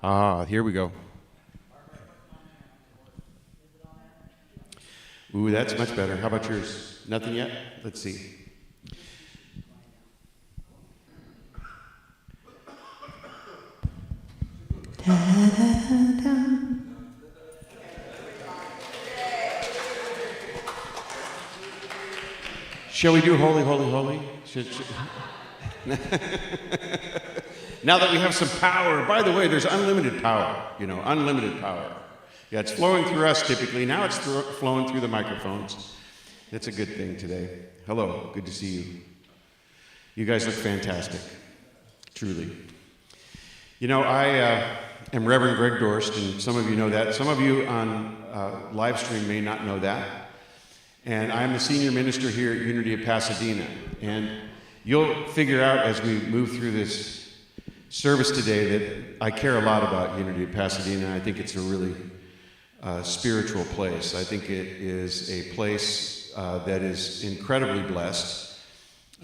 Here we go. Ooh, that's much better. How about yours? Nothing yet? Let's see. Shall we do Holy, Holy, Holy? Now that we have some power, by the way, there's unlimited power, unlimited power. Yeah, it's flowing through us typically. Now it's flowing through the microphones. It's a good thing today. Hello, good to see you. You guys look fantastic, truly. I am Reverend Greg Dorst, and some of you know that. Some of you on live stream may not know that. And I'm the senior minister here at Unity of Pasadena. And you'll figure out as we move through this service today that I care a lot about Unity of Pasadena. I think it's a really spiritual place. I think it is a place that is incredibly blessed.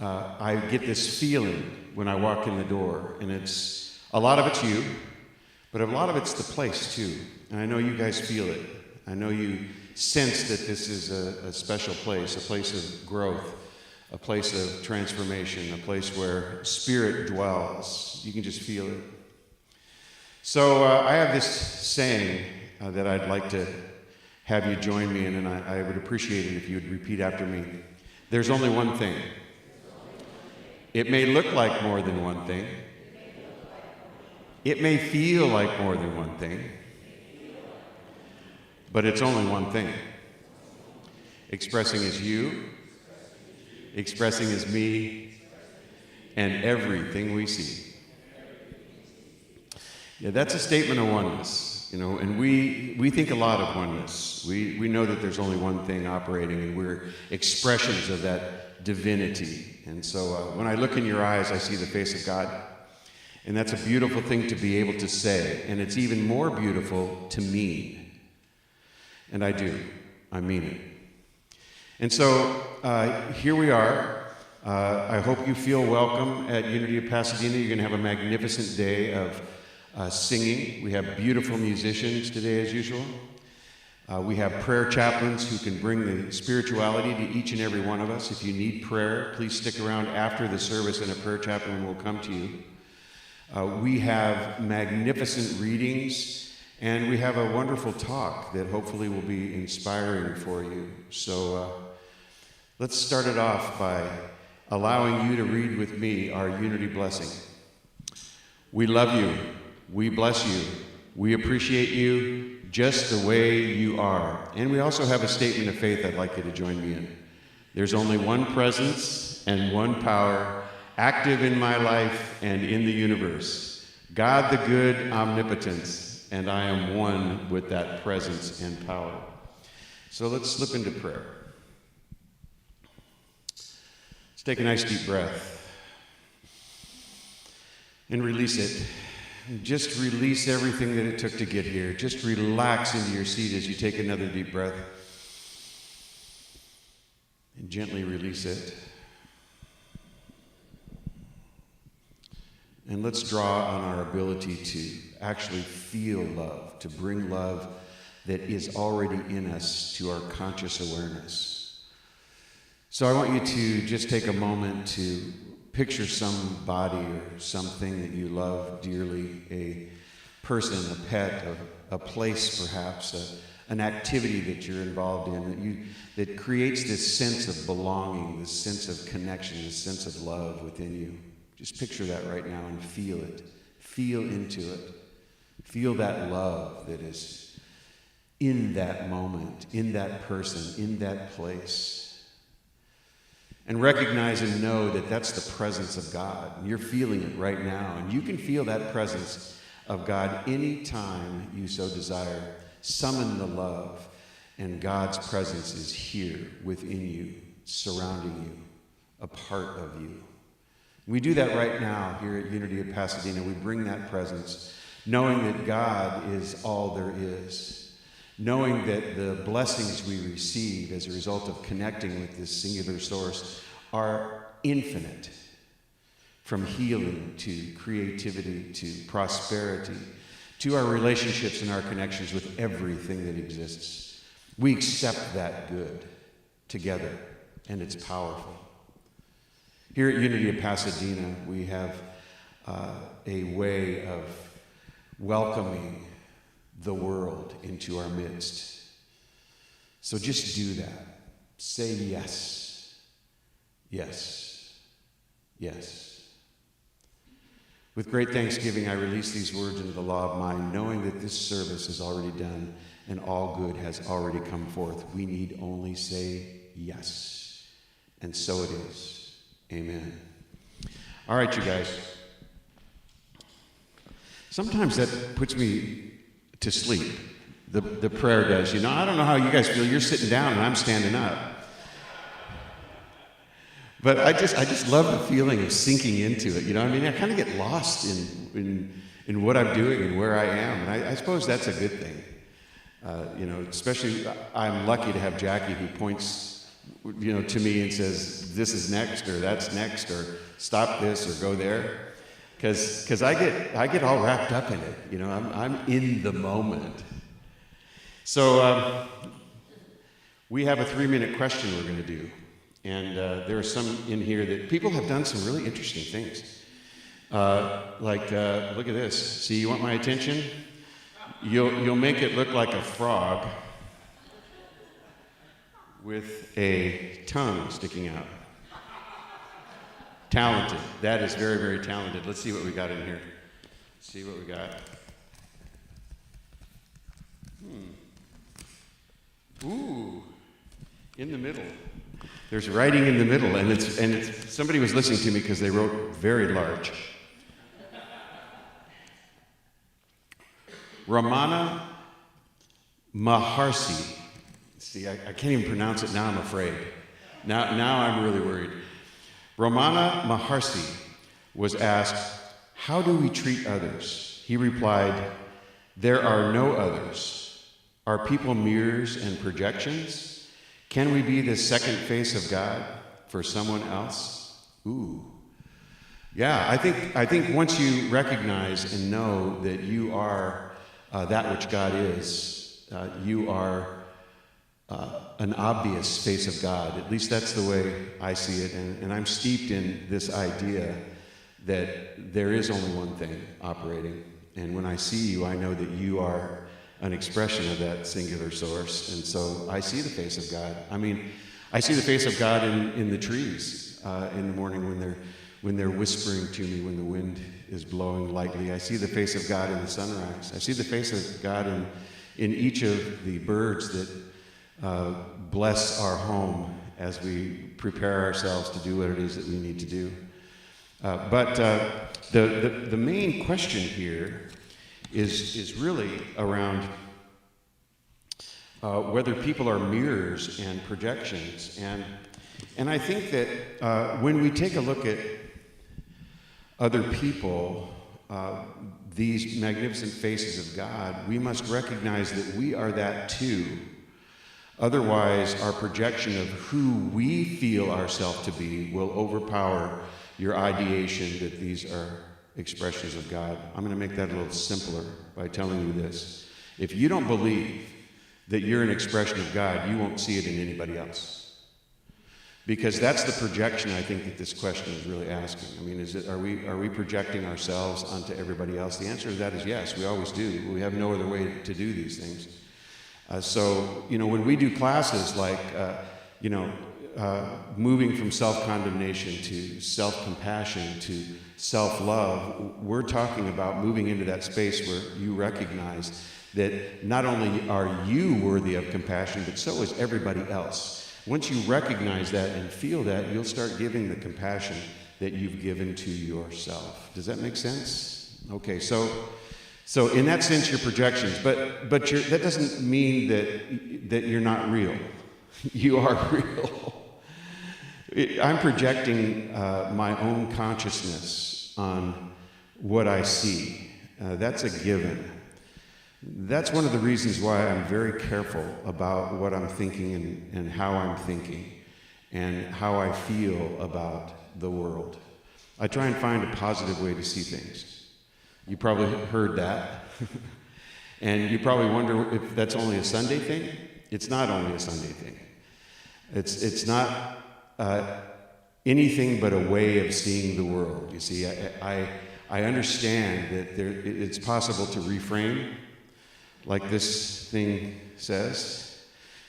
I get this feeling when I walk in the door, and a lot of it's you, but a lot of it's the place too. And I know you guys feel it. I know you sense that this is a special place, a place of growth, a place of transformation, a place where spirit dwells. You can just feel it. So I have this saying that I'd like to have you join me in, and I would appreciate it if you would repeat after me. There's only one thing. It may look like more than one thing. It may feel like more than one thing. But it's only one thing. Expressing as you, expressing as me, and everything we see. Yeah, that's a statement of oneness, and we think a lot of oneness. We know that there's only one thing operating, and we're expressions of that divinity. And so when I look in your eyes, I see the face of God. And that's a beautiful thing to be able to say. And it's even more beautiful to mean. And I do. I mean it. And so here we are. I hope you feel welcome at Unity of Pasadena. You're going to have a magnificent day of singing. We have beautiful musicians today, as usual. We have prayer chaplains who can bring the spirituality to each and every one of us. If you need prayer, please stick around after the service, and a prayer chaplain will come to you. We have magnificent readings. And we have a wonderful talk that hopefully will be inspiring for you. So let's start it off by allowing you to read with me our Unity blessing. We love you. We bless you. We appreciate you just the way you are. And we also have a statement of faith I'd like you to join me in. There's only one presence and one power active in my life and in the universe. God the good omnipotence. And I am one with that presence and power. So let's slip into prayer. Let's take a nice deep breath and release it. Just release everything that it took to get here. Just relax into your seat as you take another deep breath. And gently release it. And let's draw on our ability to actually feel love, to bring love that is already in us to our conscious awareness. So I want you to just take a moment to picture somebody or something that you love dearly, a person, a pet, a place perhaps, an activity that you're involved in that creates this sense of belonging, this sense of connection, this sense of love within you. Just picture that right now and feel it. Feel into it. Feel that love that is in that moment, in that person, in that place. And recognize and know that that's the presence of God. You're feeling it right now. And you can feel that presence of God anytime you so desire. Summon the love, and God's presence is here within you, surrounding you, a part of you. We do that right now here at Unity of Pasadena. We bring that presence, knowing that God is all there is, knowing that the blessings we receive as a result of connecting with this singular source are infinite, from healing to creativity to prosperity to our relationships and our connections with everything that exists. We accept that good together, and it's powerful. Here at Unity of Pasadena, we have a way of welcoming the world into our midst. So just do that. Say yes. Yes. Yes. With great thanksgiving, I release these words into the law of mind, knowing that this service is already done and all good has already come forth. We need only say yes. And so it is. Amen. All right, you guys. Sometimes that puts me to sleep. The prayer does. I don't know how you guys feel. You're sitting down and I'm standing up. But I just love the feeling of sinking into it. I kind of get lost in what I'm doing and where I am. And I suppose that's a good thing. Especially I'm lucky to have Jackie who points, to me and says, this is next, or that's next, or stop this, or go there. Because I get all wrapped up in it. I'm in the moment. So we have a 3-minute question we're going to do. And there are some in here that people have done some really interesting things. Look at this. See, you want my attention? You'll make it look like a frog with a tongue sticking out. Talented. That is very, very talented. Let's see what we got in here. See what we got. Ooh, in the middle. There's writing in the middle, and it's somebody was listening to me because they wrote very large. Ramana Maharshi. See, I can't even pronounce it now. I'm afraid. Now I'm really worried. Ramana Maharshi was asked, "How do we treat others?" He replied, "There are no others. Are people mirrors and projections? Can we be the second face of God for someone else?" Ooh. Yeah, I think once you recognize and know that you are that which God is, you are an obvious face of God. At least that's the way I see it. And I'm steeped in this idea that there is only one thing operating. And when I see you, I know that you are an expression of that singular source. And so I see the face of God. I see the face of God in the trees in the morning when they're whispering to me, when the wind is blowing lightly. I see the face of God in the sunrise. I see the face of God in each of the birds that bless our home as we prepare ourselves to do what it is that we need to do. But the main question here is really around whether people are mirrors and projections. And I think that when we take a look at other people, these magnificent faces of God, we must recognize that we are that too. Otherwise, our projection of who we feel ourselves to be will overpower your ideation that these are expressions of God. I'm going to make that a little simpler by telling you this. If you don't believe that you're an expression of God, you won't see it in anybody else. Because that's the projection I think that this question is really asking. Are we projecting ourselves onto everybody else? The answer to that is yes, we always do. We have no other way to do these things. So when we do classes like, moving from self-condemnation to self-compassion to self-love, we're talking about moving into that space where you recognize that not only are you worthy of compassion, but so is everybody else. Once you recognize that and feel that, you'll start giving the compassion that you've given to yourself. Does that make sense? Okay, so in that sense, you're projections, but that doesn't mean that you're not real. You are real. I'm projecting my own consciousness on what I see. That's a given. That's one of the reasons why I'm very careful about what I'm thinking and how I'm thinking and how I feel about the world. I try and find a positive way to see things. You probably heard that. And you probably wonder if that's only a Sunday thing. It's not only a Sunday thing. It's not anything but a way of seeing the world. You see, I understand that it's possible to reframe, like this thing says,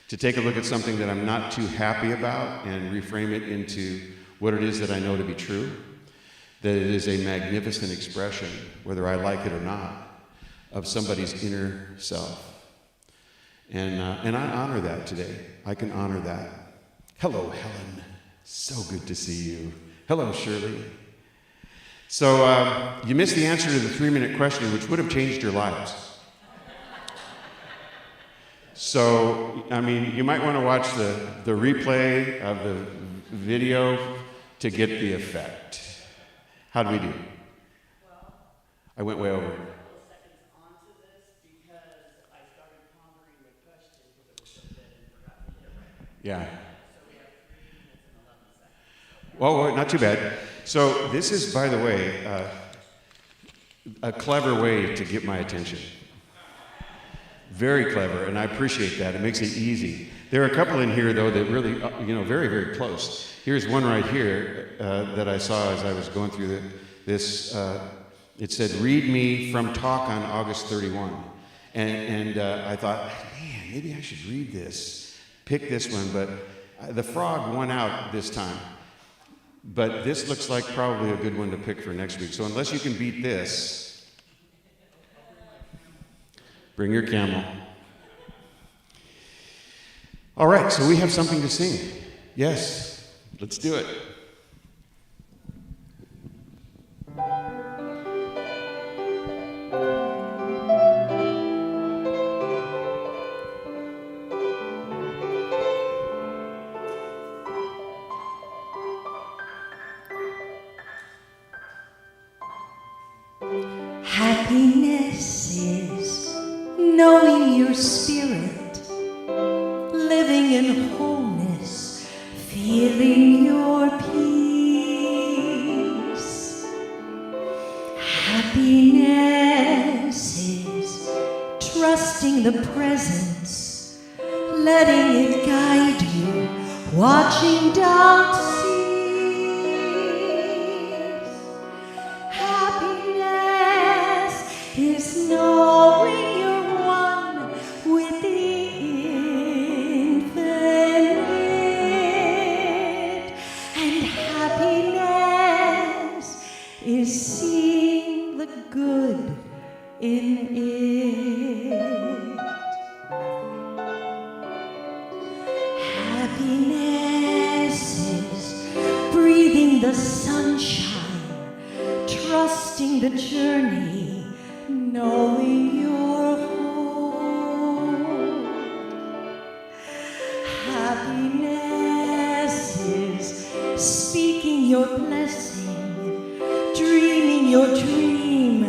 to take a look at something that I'm not too happy about and reframe it into what it is that I know to be true, that it is a magnificent expression, whether I like it or not, of somebody's inner self. And I honor that today. I can honor that. Hello, Helen. So good to see you. Hello, Shirley. So you missed the answer to the 3-minute question, which would have changed your lives. So, I mean, you might want to watch the replay of the video to get the effect. How did we do? Well, I went way over. a couple of seconds onto this because I started pondering the question because it was so good and forgot to get it right. Yeah. So we have 3 minutes and 11 seconds. Well, not too bad. So this is, by the way, a clever way to get my attention. Very clever, and I appreciate that. It makes it easy. There are a couple in here, though, that really, very, very close. Here's one right here that I saw as I was going through this. It said, "Read me from talk on August 31." And I thought, man, maybe I should read this, pick this one. But the frog won out this time. But this looks like probably a good one to pick for next week. So unless you can beat this, bring your camel. All right, so we have something to sing. Yes, let's do it. Happiness is knowing your spirit, living in wholeness, feeling your peace. Happiness is trusting the presence, letting it guide you, watching down seas. Happiness is knowing you're one with the infinite, and happiness is seeing the good in it. Happiness is breathing the sunshine, trusting the journey, knowing you're home. Happiness is speaking your blessing, dreaming your dream,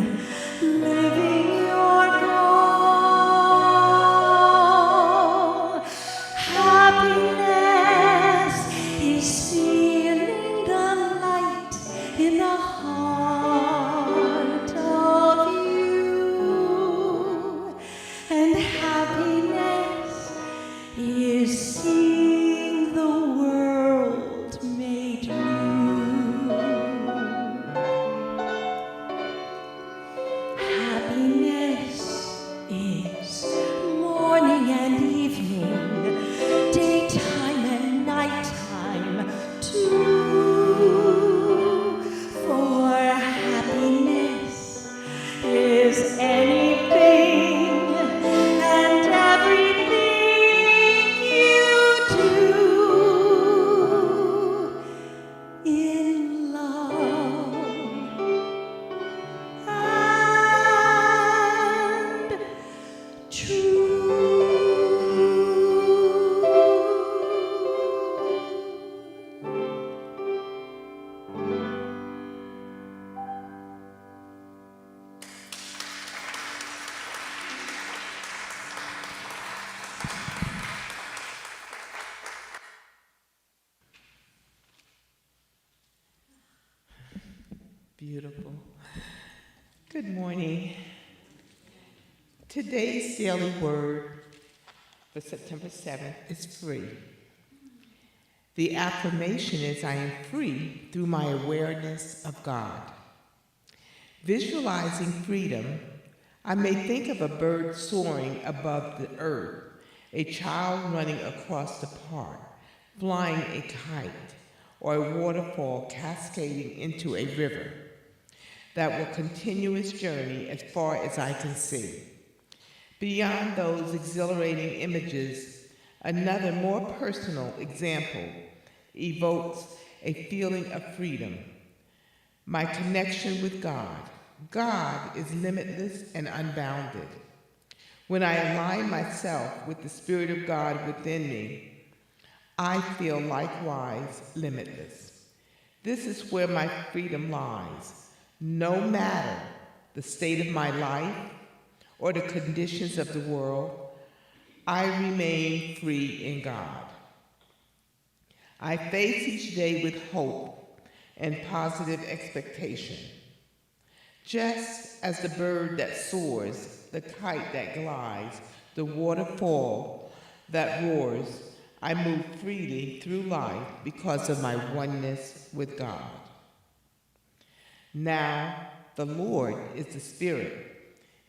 living your goal. Happiness is feeling the light in the heart of you, and happiness is seeing the world made new. Happiness is morning and evening, daytime and nighttime too. For happiness is anything and everything you do in love and truth. Good morning. Today's daily word for September 7th is free. The affirmation is I am free through my awareness of God. Visualizing freedom, I may think of a bird soaring above the earth, a child running across the park, flying a kite, or a waterfall cascading into a river that will continue its journey as far as I can see. Beyond those exhilarating images, another more personal example evokes a feeling of freedom. My connection with God. God is limitless and unbounded. When I align myself with the Spirit of God within me, I feel likewise limitless. This is where my freedom lies. No matter the state of my life or the conditions of the world, I remain free in God. I face each day with hope and positive expectation. Just as the bird that soars, the kite that glides, the waterfall that roars, I move freely through life because of my oneness with God. Now, the Lord is the Spirit,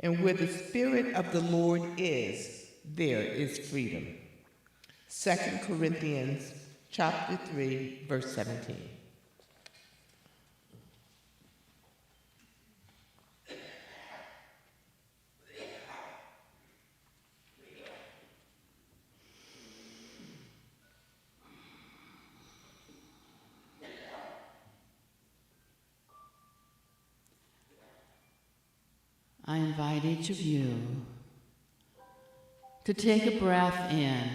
and where the Spirit of the Lord is, there is freedom. 2 Corinthians chapter 3, verse 17. I invite each of you to take a breath in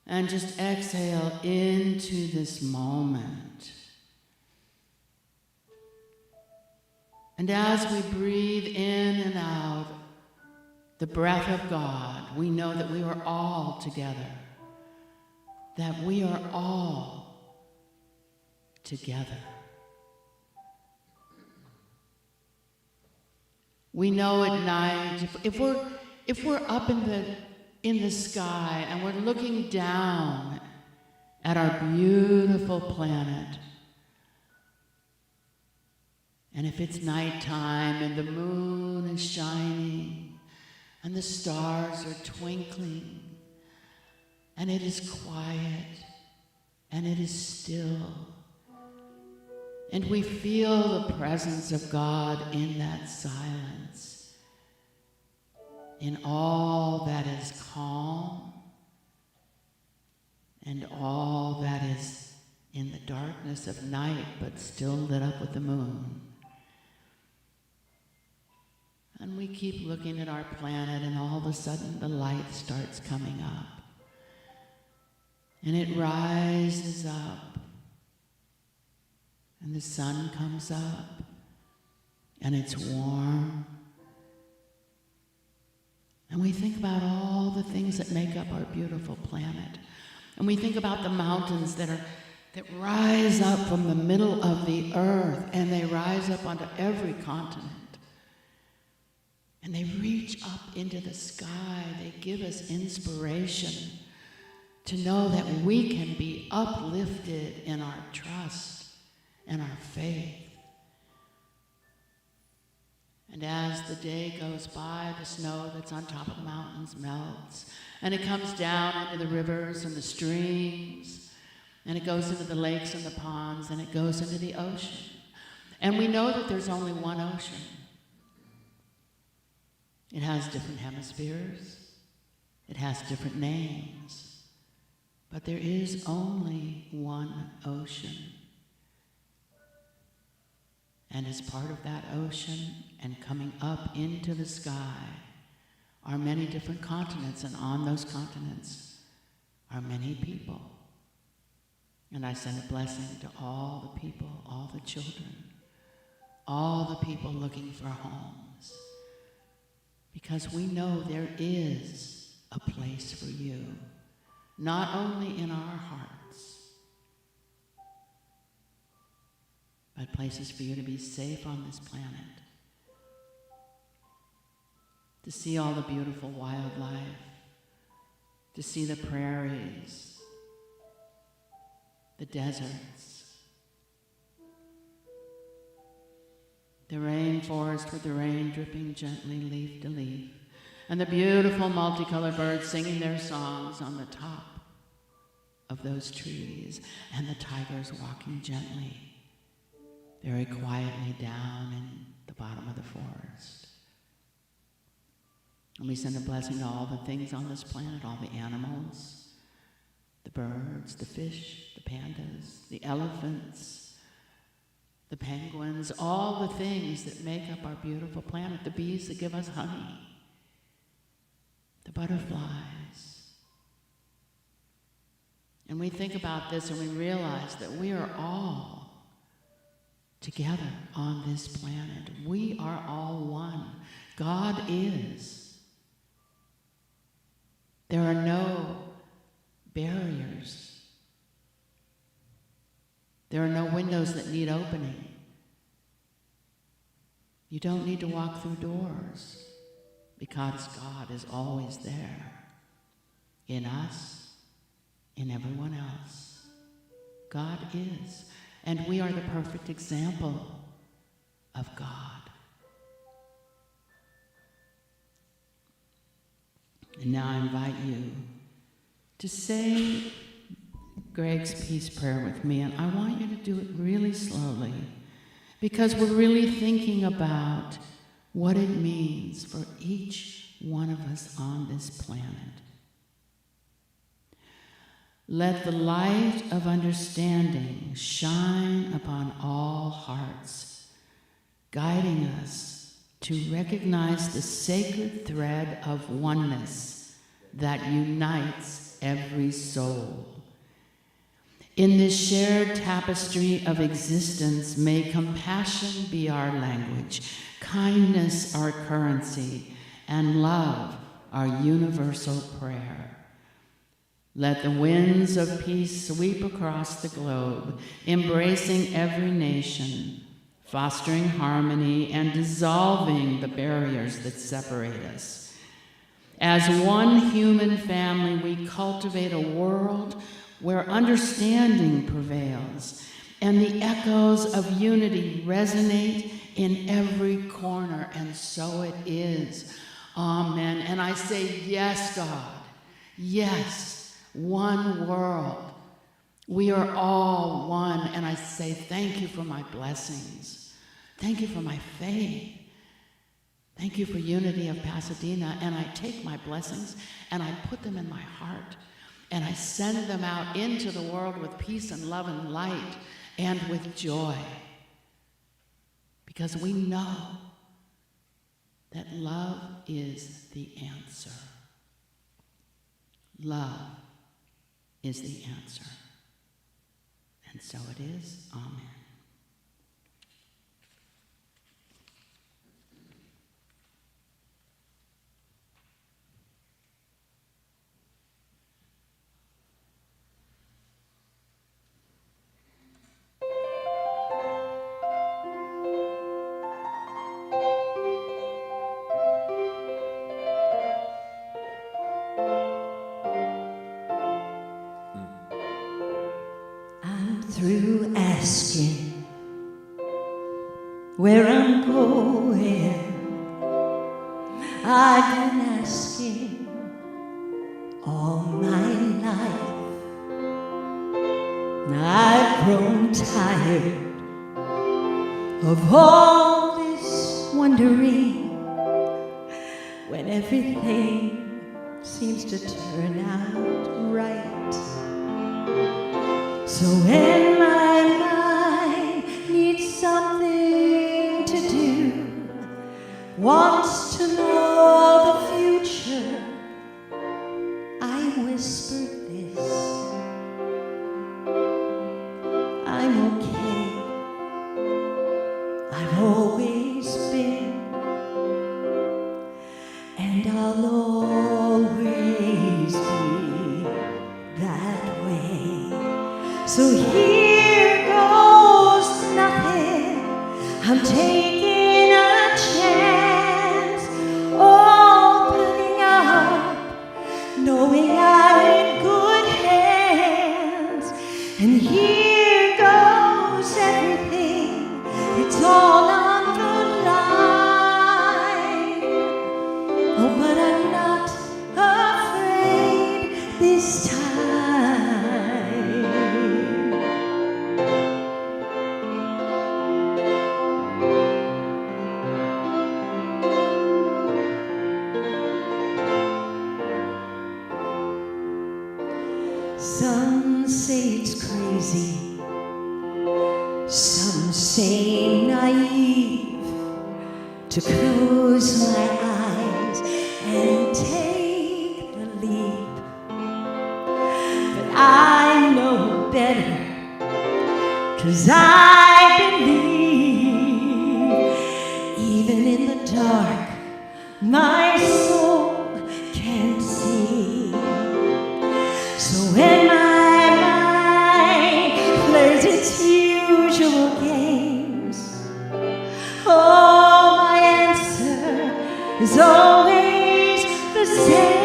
and just exhale into this moment. And as we breathe in and out the breath of God, we know that we are all together, that we are all together. We know at night, if we're up in the sky and we're looking down at our beautiful planet, and if it's nighttime and the moon is shining and the stars are twinkling and it is quiet and it is still, and we feel the presence of God in that silence, in all that is calm and all that is in the darkness of night but still lit up with the moon. And we keep looking at our planet, and all of a sudden the light starts coming up. And it rises up. And the sun comes up, and it's warm. And we think about all the things that make up our beautiful planet. And we think about the mountains that rise up from the middle of the earth, and they rise up onto every continent. And they reach up into the sky. They give us inspiration to know that we can be uplifted in our trust and our faith. And as the day goes by, the snow that's on top of the mountains melts, and it comes down into the rivers and the streams, and it goes into the lakes and the ponds, and it goes into the ocean. And we know that there's only one ocean. It has different hemispheres. It has different names. But there is only one ocean. And as part of that ocean and coming up into the sky are many different continents, and on those continents are many people. And I send a blessing to all the people, all the children, all the people looking for homes. Because we know there is a place for you, not only in our hearts, but places for you to be safe on this planet, to see all the beautiful wildlife, to see the prairies, the deserts, the rainforest with the rain dripping gently leaf to leaf, and the beautiful multicolored birds singing their songs on the top of those trees, and the tigers walking gently, very quietly down in the bottom of the forest. And we send a blessing to all the things on this planet, all the animals, the birds, the fish, the pandas, the elephants, the penguins, all the things that make up our beautiful planet, the bees that give us honey, the butterflies. And we think about this and we realize that we are all together on this planet. We are all one. God is. There are no barriers. There are no windows that need opening. You don't need to walk through doors because God is always there in us, in everyone else. God is. And we are the perfect example of God. And now I invite you to say Greg's peace prayer with me, and I want you to do it really slowly because we're really thinking about what it means for each one of us on this planet. Let the light of understanding shine upon all hearts, guiding us to recognize the sacred thread of oneness that unites every soul. In this shared tapestry of existence, may compassion be our language, kindness our currency, and love our universal prayer. Let the winds of peace sweep across the globe, embracing every nation, fostering harmony and dissolving the barriers that separate us. As one human family, we cultivate a world where understanding prevails and the echoes of unity resonate in every corner, and so it is. Amen. And I say, yes, God, yes, one world. We are all one, and I say thank you for my blessings. Thank you for my faith. Thank you for Unity of Pasadena, and I take my blessings and I put them in my heart and I send them out into the world with peace and love and light and with joy, because we know that love is the answer. Love is the answer. And so it is. Amen. Through asking where I'm going, I've been asking all my life. I've grown tired of all this wondering when everything seems to turn out right. So when my mind needs something to do, wants to know the future, I whisper this: I'm okay, I've always been, and I'll always be that way. So here goes nothing, I'm taking a chance. Oh, this time. Some say it's crazy, some say naive to close my eyes and take the leap. But I know better, 'cause I believe even in the dark my soul can see. So when my mind plays its usual games, oh, my answer is always the same.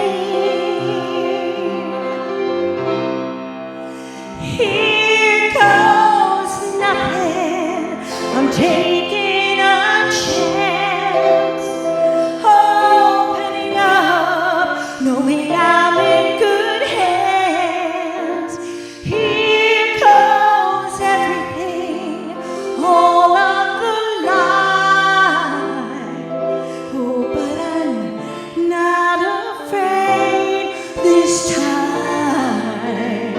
Here goes nothing, I'm taking a chance, opening up, knowing I'm in good hands. Here goes everything, all of the line. Oh, but I'm not afraid this time.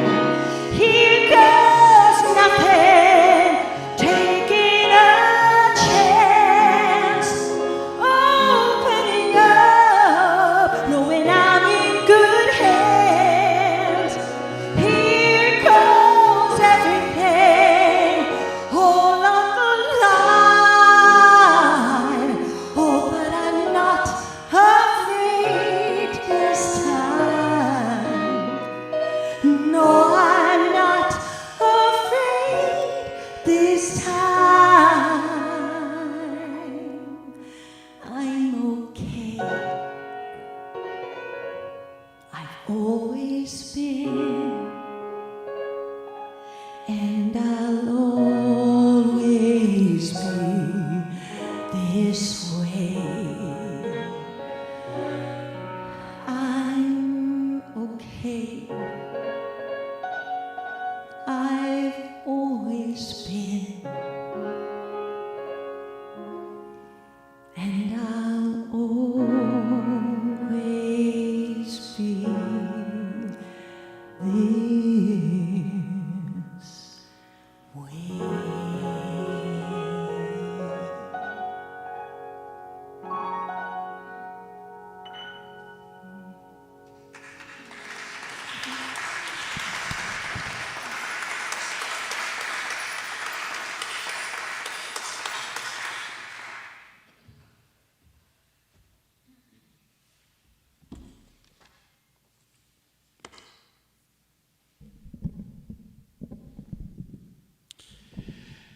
Here goes nothing, taking a chance, opening up, knowing I'm in good hands. Here goes everything, all on the line. Oh, but I'm not afraid this time. No, I'm not afraid this time. I'm okay. I've always been, and I'll always be this way. I'm okay. I've always been, and I'll always be this way.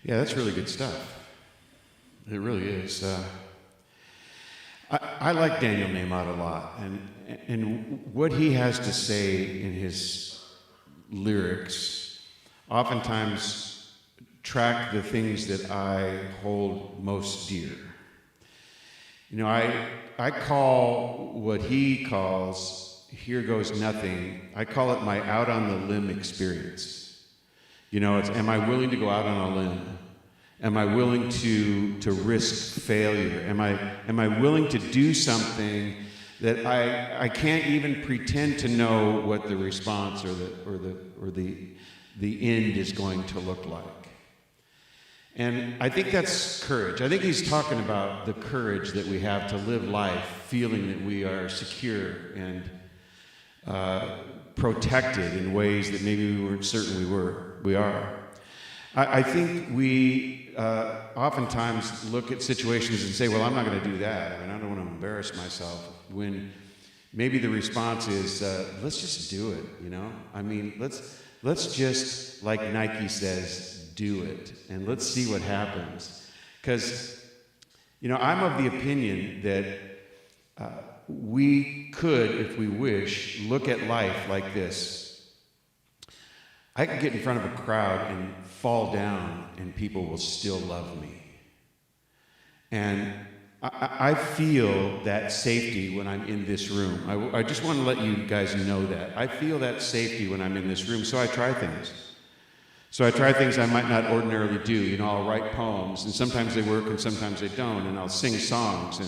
Yeah, that's really good stuff. It really is. I like Daniel Nahmod a lot, and what he has to say in his lyrics oftentimes track the things that I hold most dear. You know, I call what he calls "Here Goes Nothing," I call it my out on the limb experience. You know, it's, am I willing to go out on a limb? Am I willing to risk failure? Am I willing to do something that I can't even pretend to know what the response or the end is going to look like? And I think that's courage. I think he's talking about the courage that we have to live life feeling that we are secure and protected in ways that maybe we weren't certain we are. I think we oftentimes look at situations and say, well, I'm not going to do that. I mean, I don't want to embarrass myself, when maybe the response is, let's just do it, you know? I mean, let's just, like Nike says, do it, and let's see what happens. Because, you know, I'm of the opinion that we could, if we wish, look at life like this. I could get in front of a crowd and fall down, and people will still love me. And I feel that safety when I'm in this room. I just want to let you guys know that. I feel that safety when I'm in this room, so I try things. So I try things I might not ordinarily do. You know, I'll write poems, and sometimes they work and sometimes they don't, and I'll sing songs.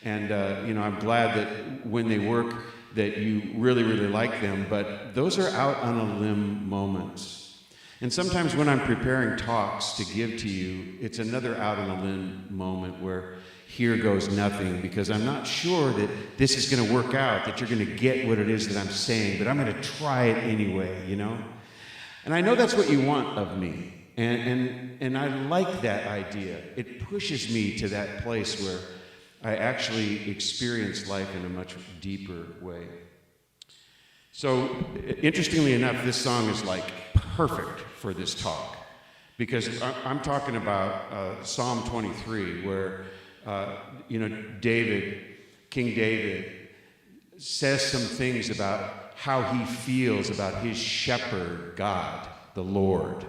And you know, I'm glad that when they work that you really, really like them, but those are out on a limb moments. And sometimes when I'm preparing talks to give to you, it's another out on a limb moment where here goes nothing, because I'm not sure that this is going to work out, that you're going to get what it is that I'm saying, but I'm going to try it anyway, you know? And I know that's what you want of me, and I like that idea. It pushes me to that place where I actually experience life in a much deeper way. So, interestingly enough, this song is like perfect for this talk, because I'm talking about Psalm 23, where you know, King David says some things about how he feels about his shepherd, God, the Lord,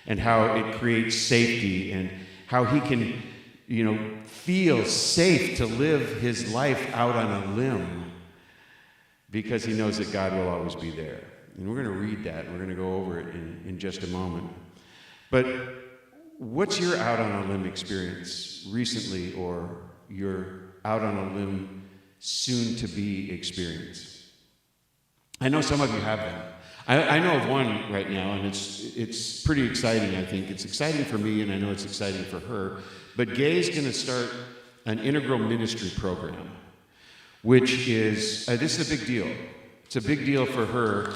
and how it creates safety, and how he can, you know, feel safe to live his life out on a limb because he knows that God will always be there. And we're going to read that. We're going to go over it in just a moment. But what's your out on a limb experience recently, or your out on a limb soon-to-be experience? I know some of you have them. I know of one right now, and it's pretty exciting, I think. It's exciting for me, and I know it's exciting for her. But Gay's going to start an integral ministry program, which is, this is a big deal. It's a big deal for her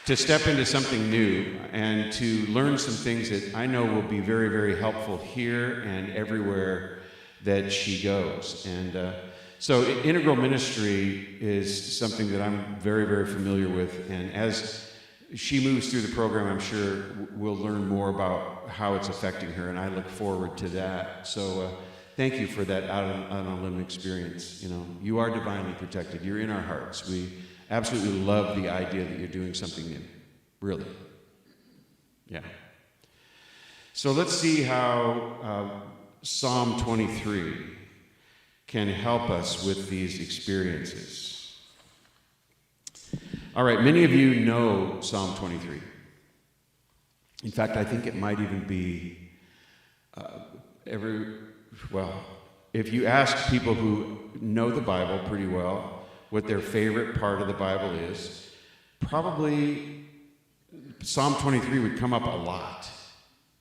to step into something new and to learn some things that I know will be very, very helpful here and everywhere that she goes. And so integral ministry is something that I'm very, very familiar with. And as she moves through the program, I'm sure we'll learn more about how it's affecting her, and I look forward to that. So thank you for that out on a limb experience. You know, you are divinely protected. You're in our hearts. We absolutely love the idea that you're doing something new. Really. Yeah. So let's see how Psalm 23 can help us with these experiences. All right, many of you know Psalm 23. In fact, I think it might even be if you ask people who know the Bible pretty well what their favorite part of the Bible is, probably Psalm 23 would come up a lot.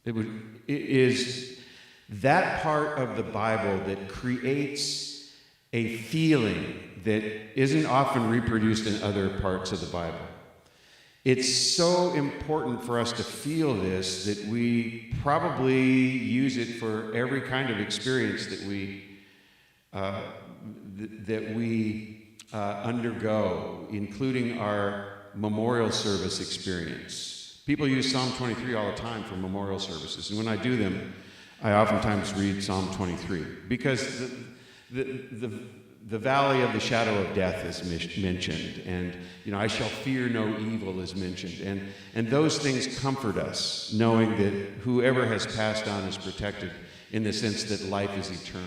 It is that part of the Bible that creates a feeling that isn't often reproduced in other parts of the Bible. It's so important for us to feel this that we probably use it for every kind of experience that we undergo, including our memorial service experience. People use Psalm 23 all the time for memorial services, and when I do them, I oftentimes read Psalm 23 because the valley of the shadow of death is mentioned, and you know, I shall fear no evil is mentioned, and those things comfort us, knowing that whoever has passed on is protected in the sense that life is eternal.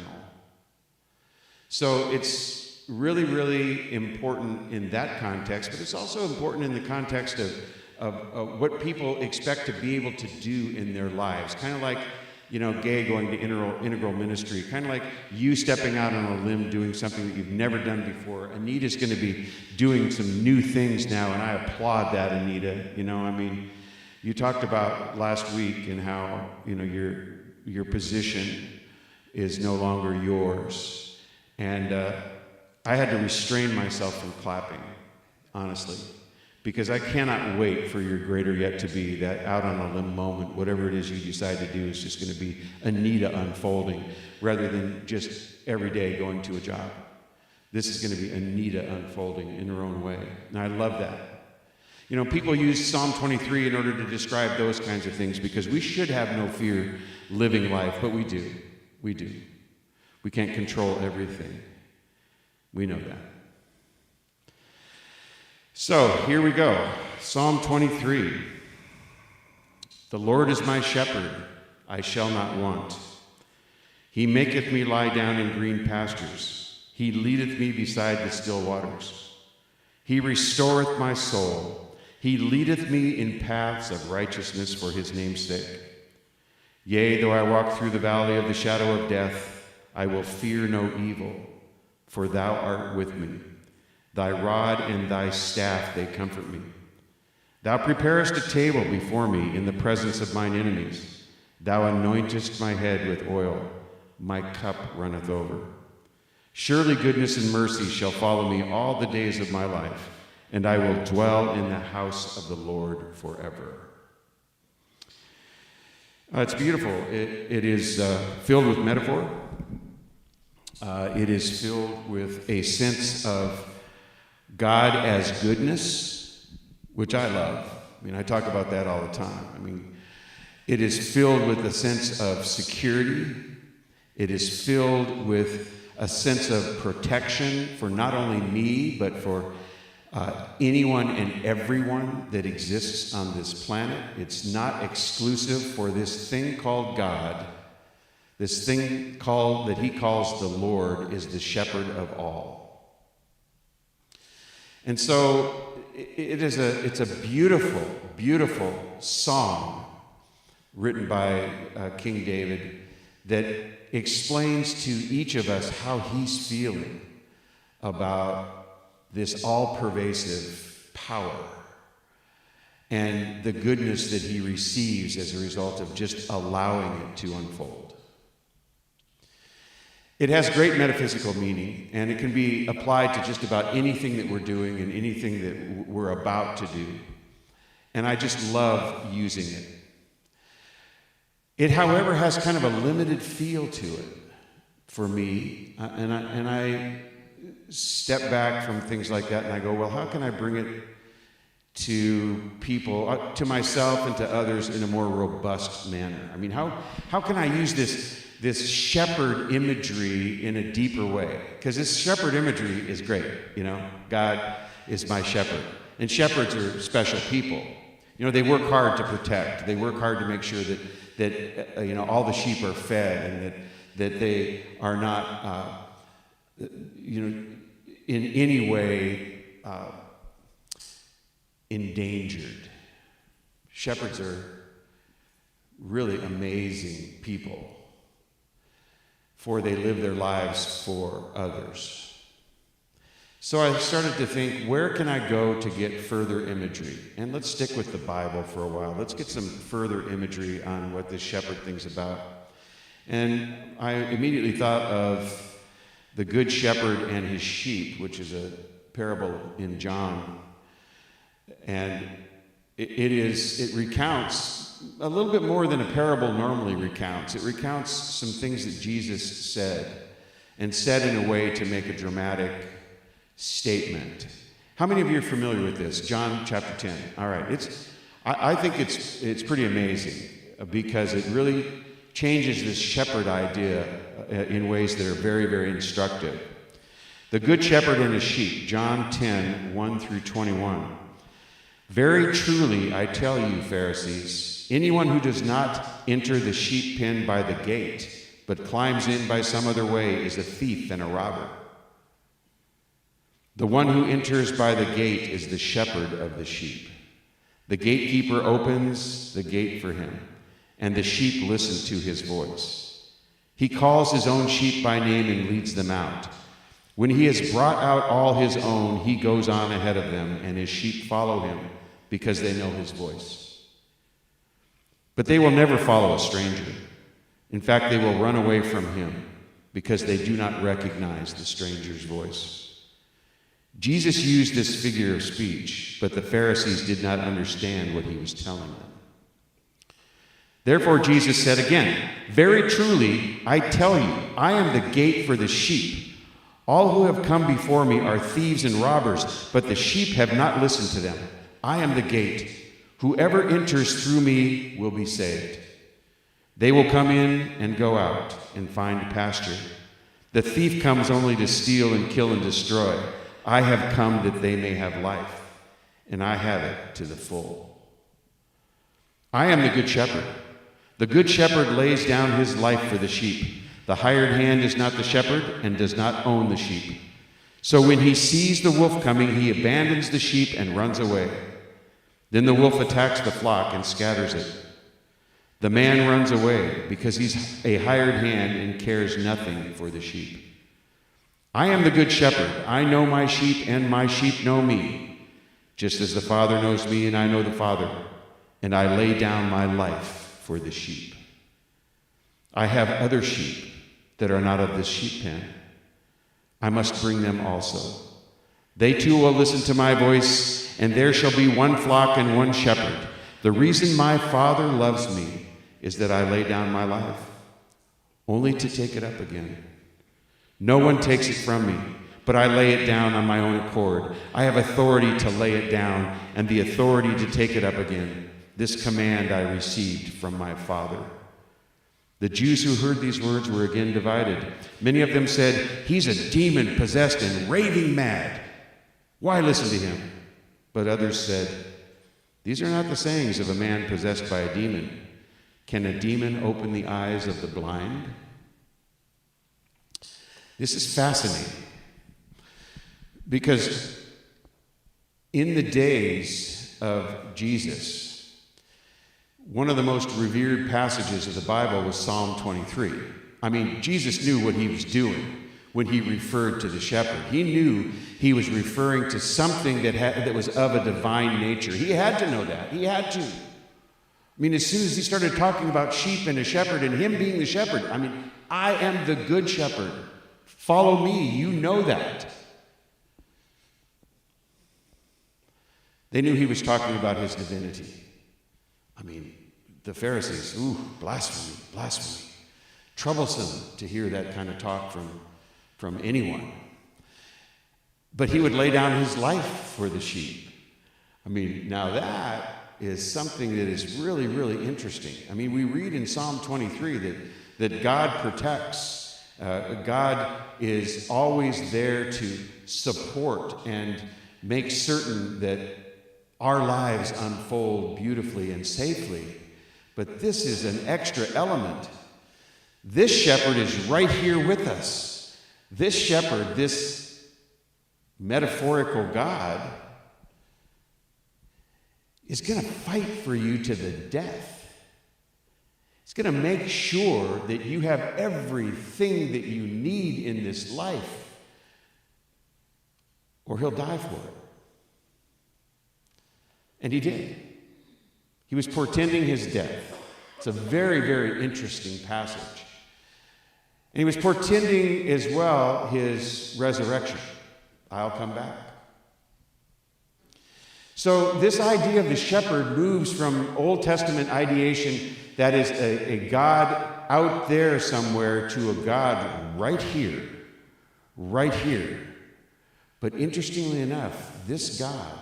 So it's really, really important in that context, but it's also important in the context of what people expect to be able to do in their lives, kind of like, you know, Gay going to integral ministry, kind of like you stepping out on a limb doing something that you've never done before. Anita's going to be doing some new things now, and I applaud that, Anita. You know, I mean, you talked about last week and how, you know, your position is no longer yours. And I had to restrain myself from clapping, honestly, because I cannot wait for your greater yet to be, that out on a limb moment. Whatever it is you decide to do is just going to be Anita unfolding rather than just every day going to a job. This is going to be Anita unfolding in her own way. And I love that. You know, people use Psalm 23 in order to describe those kinds of things because we should have no fear living life, but we do. We do. We can't control everything. We know that. So here we go. Psalm 23. The Lord is my shepherd. I shall not want. He maketh me lie down in green pastures. He leadeth me beside the still waters. He restoreth my soul. He leadeth me in paths of righteousness for his name's sake. Yea, though I walk through the valley of the shadow of death, I will fear no evil, for thou art with me. Thy rod and thy staff, they comfort me. Thou preparest a table before me in the presence of mine enemies. Thou anointest my head with oil. My cup runneth over. Surely goodness and mercy shall follow me all the days of my life, and I will dwell in the house of the Lord forever. It's beautiful. It is filled with metaphor. It is filled with a sense of God as goodness, which I love. I mean, I talk about that all the time. I mean, it is filled with a sense of security. It is filled with a sense of protection for not only me, but for anyone and everyone that exists on this planet. It's not exclusive for this thing called God. This thing that he calls the Lord is the shepherd of all. And so it's a beautiful, beautiful song written by King David that explains to each of us how he's feeling about this all-pervasive power and the goodness that he receives as a result of just allowing it to unfold. It has great metaphysical meaning, and it can be applied to just about anything that we're doing and anything that we're about to do. And I just love using it. It, however, has kind of a limited feel to it for me, and I step back from things like that and I go, well, how can I bring it to people, to myself and to others in a more robust manner? I mean, how can I use this shepherd imagery in a deeper way? Because this shepherd imagery is great, you know. God is my shepherd. And shepherds are special people. You know, they work hard to protect. They work hard to make sure that you know, all the sheep are fed and that they are not, you know, in any way endangered. Shepherds are really amazing people, for they live their lives for others. So I started to think, where can I go to get further imagery? And let's stick with the Bible for a while. Let's get some further imagery on what this shepherd thing's about. And I immediately thought of the Good Shepherd and his sheep, which is a parable in John. And it recounts a little bit more than a parable normally recounts. It recounts some things that Jesus said, and said in a way to make a dramatic statement. How many of you are familiar with this? John chapter 10. All right. I think it's pretty amazing, because it really changes this shepherd idea in ways that are very, very instructive. The Good Shepherd and his sheep, John 10, 1 through 21. Very truly, I tell you, Pharisees, anyone who does not enter the sheep pen by the gate, but climbs in by some other way, is a thief and a robber. The one who enters by the gate is the shepherd of the sheep. The gatekeeper opens the gate for him, and the sheep listen to his voice. He calls his own sheep by name and leads them out. When he has brought out all his own, he goes on ahead of them, and his sheep follow him because they know his voice. But they will never follow a stranger. In fact, they will run away from him because they do not recognize the stranger's voice. Jesus used this figure of speech, but the Pharisees did not understand what he was telling them. Therefore, Jesus said again, very truly, I tell you, I am the gate for the sheep. All who have come before me are thieves and robbers, but the sheep have not listened to them. I am the gate. Whoever enters through me will be saved. They will come in and go out and find pasture. The thief comes only to steal and kill and destroy. I have come that they may have life, and I have it to the full. I am the good shepherd. The good shepherd lays down his life for the sheep. The hired hand is not the shepherd and does not own the sheep. So when he sees the wolf coming, he abandons the sheep and runs away. Then the wolf attacks the flock and scatters it. The man runs away because he's a hired hand and cares nothing for the sheep. I am the good shepherd. I know my sheep, and my sheep know me, just as the Father knows me, and I know the Father, and I lay down my life for the sheep. I have other sheep that are not of this sheep pen. I must bring them also. They too will listen to my voice, and there shall be one flock and one shepherd. The reason my Father loves me is that I lay down my life, only to take it up again. No one takes it from me, but I lay it down on my own accord. I have authority to lay it down and the authority to take it up again. This command I received from my Father. The Jews who heard these words were again divided. Many of them said, "He's a demon possessed and raving mad. Why listen to him?" But others said, "These are not the sayings of a man possessed by a demon. Can a demon open the eyes of the blind?" This is fascinating because in the days of Jesus, one of the most revered passages of the Bible was Psalm 23. I mean, Jesus knew what he was doing when he referred to the shepherd. He knew he was referring to something that was of a divine nature. He had to know that. He had to. I mean, as soon as he started talking about sheep and a shepherd and him being the shepherd, I mean, I am the good shepherd. Follow me. You know that. They knew he was talking about his divinity. I mean, the Pharisees, blasphemy, blasphemy. Troublesome to hear that kind of talk from anyone. But he would lay down his life for the sheep. I mean, now that is something that is really, really interesting. I mean, we read in Psalm 23 that God protects. God is always there to support and make certain that our lives unfold beautifully and safely. But this is an extra element. This shepherd is right here with us. This shepherd, this metaphorical God, is going to fight for you to the death. He's going to make sure that you have everything that you need in this life, or he'll die for it. And he did. He was portending his death. It's a very, very interesting passage. And he was portending as well his resurrection. I'll come back. So this idea of the shepherd moves from Old Testament ideation that is a God out there somewhere to a God right here. Right here. But interestingly enough, this God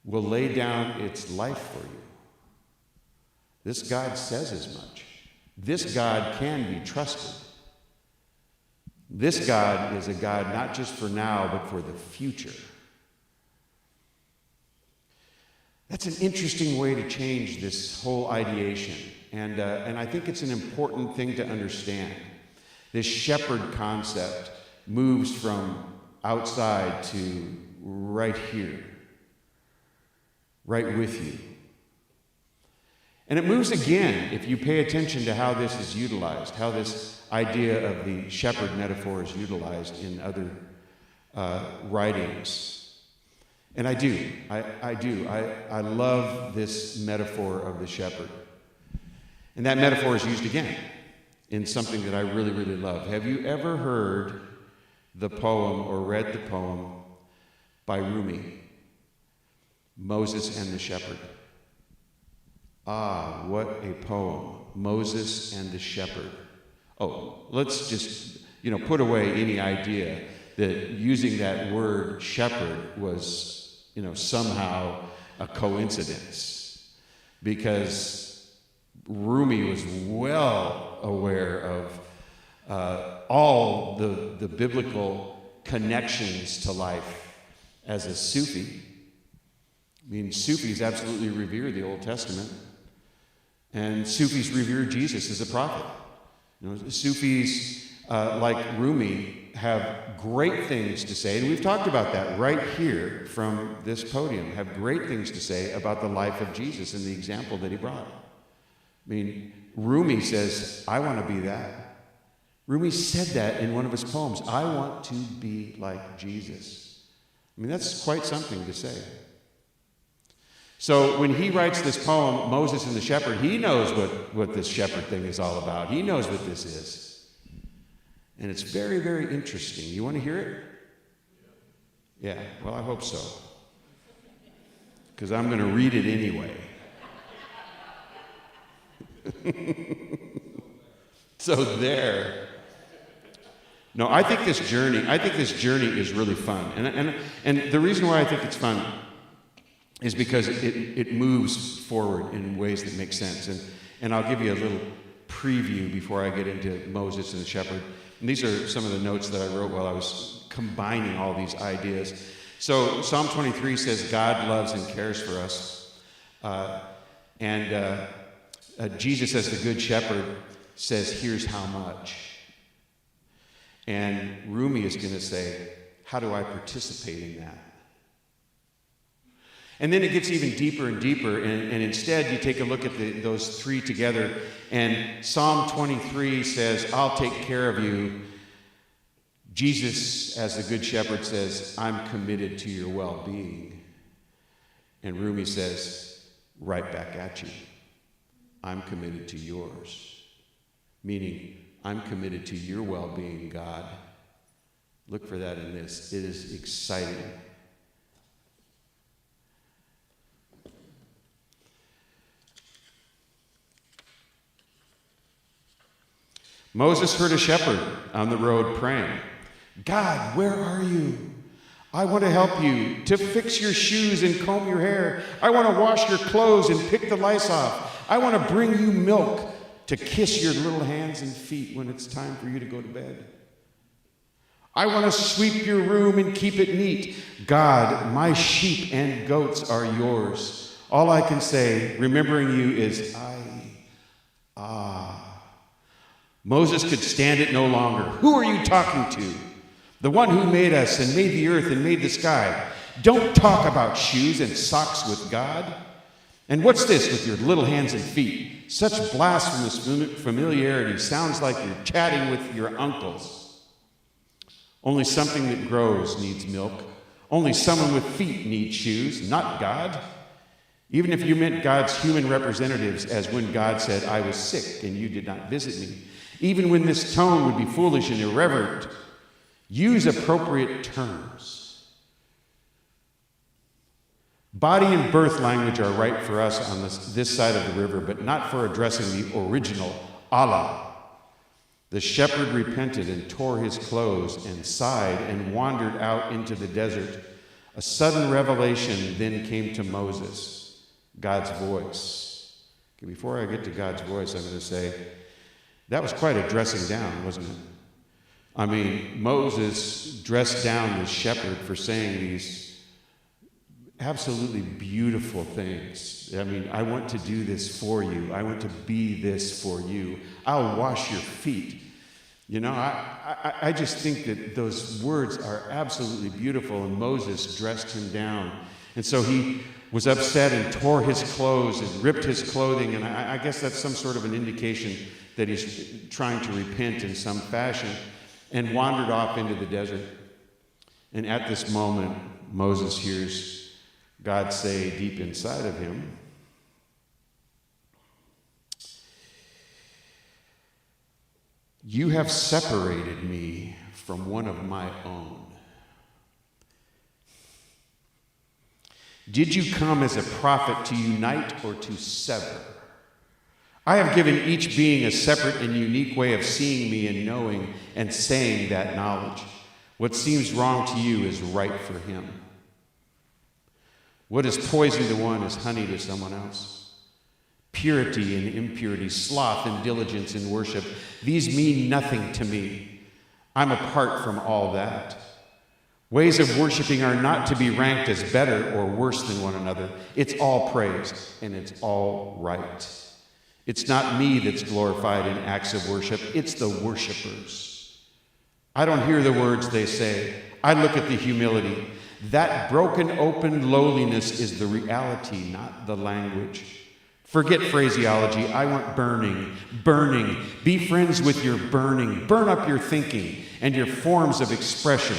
will lay down its life for you. This God says as much. This God can be trusted. This God is a God not just for now, but for the future. That's an interesting way to change this whole ideation. And I think it's an important thing to understand. This shepherd concept moves from outside to right here. Right with you. And it moves again if you pay attention to how this is utilized, how this idea of the shepherd metaphor is utilized in other writings. And I do. I love this metaphor of the shepherd. And that metaphor is used again in something that I really, really love. Have you ever heard the poem or read the poem by Rumi? Moses and the Shepherd. Ah, what a poem. Moses and the Shepherd. Oh, let's just, put away any idea that using that word shepherd was, somehow a coincidence. Because Rumi was well aware of all the biblical connections to life as a Sufi. I mean, Sufis absolutely revere the Old Testament. And Sufis revere Jesus as a prophet. You know, Sufis like Rumi have great things to say, and we've talked about that right here from this podium, have great things to say about the life of Jesus and the example that he brought. I mean, Rumi says, I want to be that. Rumi said that in one of his poems, I want to be like Jesus. I mean, that's quite something to say. So when he writes this poem, Moses and the Shepherd, he knows what this shepherd thing is all about. He knows what this is. And it's very, very interesting. You want to hear it? Yeah, well, I hope so. Because I'm going to read it anyway. So there. No, I think this journey is really fun. And the reason why I think it's fun is because it moves forward in ways that make sense. And I'll give you a little preview before I get into Moses and the shepherd. And these are some of the notes that I wrote while I was combining all these ideas. So Psalm 23 says God loves and cares for us. Jesus as the good shepherd says, here's how much. And Rumi is going to say, how do I participate in that? And then it gets even deeper and deeper, and instead you take a look at those three together, and Psalm 23 says, I'll take care of you. Jesus, as the Good Shepherd, says, I'm committed to your well-being. And Rumi says, right back at you, I'm committed to yours. Meaning, I'm committed to your well-being, God. Look for that in this. It is exciting. Moses heard a shepherd on the road praying, God, where are you? I want to help you to fix your shoes and comb your hair. I want to wash your clothes and pick the lice off. I want to bring you milk to kiss your little hands and feet when it's time for you to go to bed. I want to sweep your room and keep it neat. God, my sheep and goats are yours. All I can say, remembering you, is Moses could stand it no longer. Who are you talking to? The one who made us and made the earth and made the sky. Don't talk about shoes and socks with God. And what's this with your little hands and feet? Such blasphemous familiarity sounds like you're chatting with your uncles. Only something that grows needs milk. Only someone with feet needs shoes, not God. Even if you meant God's human representatives, as when God said, I was sick and you did not visit me. Even when this tone would be foolish and irreverent, use appropriate terms. Body and birth language are right for us on this side of the river, but not for addressing the original Allah. The shepherd repented and tore his clothes and sighed and wandered out into the desert. A sudden revelation then came to Moses, God's voice. Okay, before I get to God's voice, I'm going to say, that was quite a dressing down, wasn't it? I mean, Moses dressed down the shepherd for saying these absolutely beautiful things. I mean, I want to do this for you. I want to be this for you. I'll wash your feet. You know, I just think that those words are absolutely beautiful, and Moses dressed him down. And so he was upset and tore his clothes and ripped his clothing, and I guess that's some sort of an indication that he's trying to repent in some fashion, and wandered off into the desert. And at this moment, Moses hears God say deep inside of him, you have separated me from one of my own. Did you come as a prophet to unite or to sever? I have given each being a separate and unique way of seeing me and knowing and saying that knowledge. What seems wrong to you is right for him. What is poison to one is honey to someone else. Purity and impurity, sloth and diligence in worship, these mean nothing to me. I'm apart from all that. Ways of worshiping are not to be ranked as better or worse than one another. It's all praise and it's all right. It's not me that's glorified in acts of worship, it's the worshipers. I don't hear the words they say. I look at the humility. That broken open lowliness is the reality, not the language. Forget phraseology. I want burning, burning. Be friends with your burning. Burn up your thinking and your forms of expression.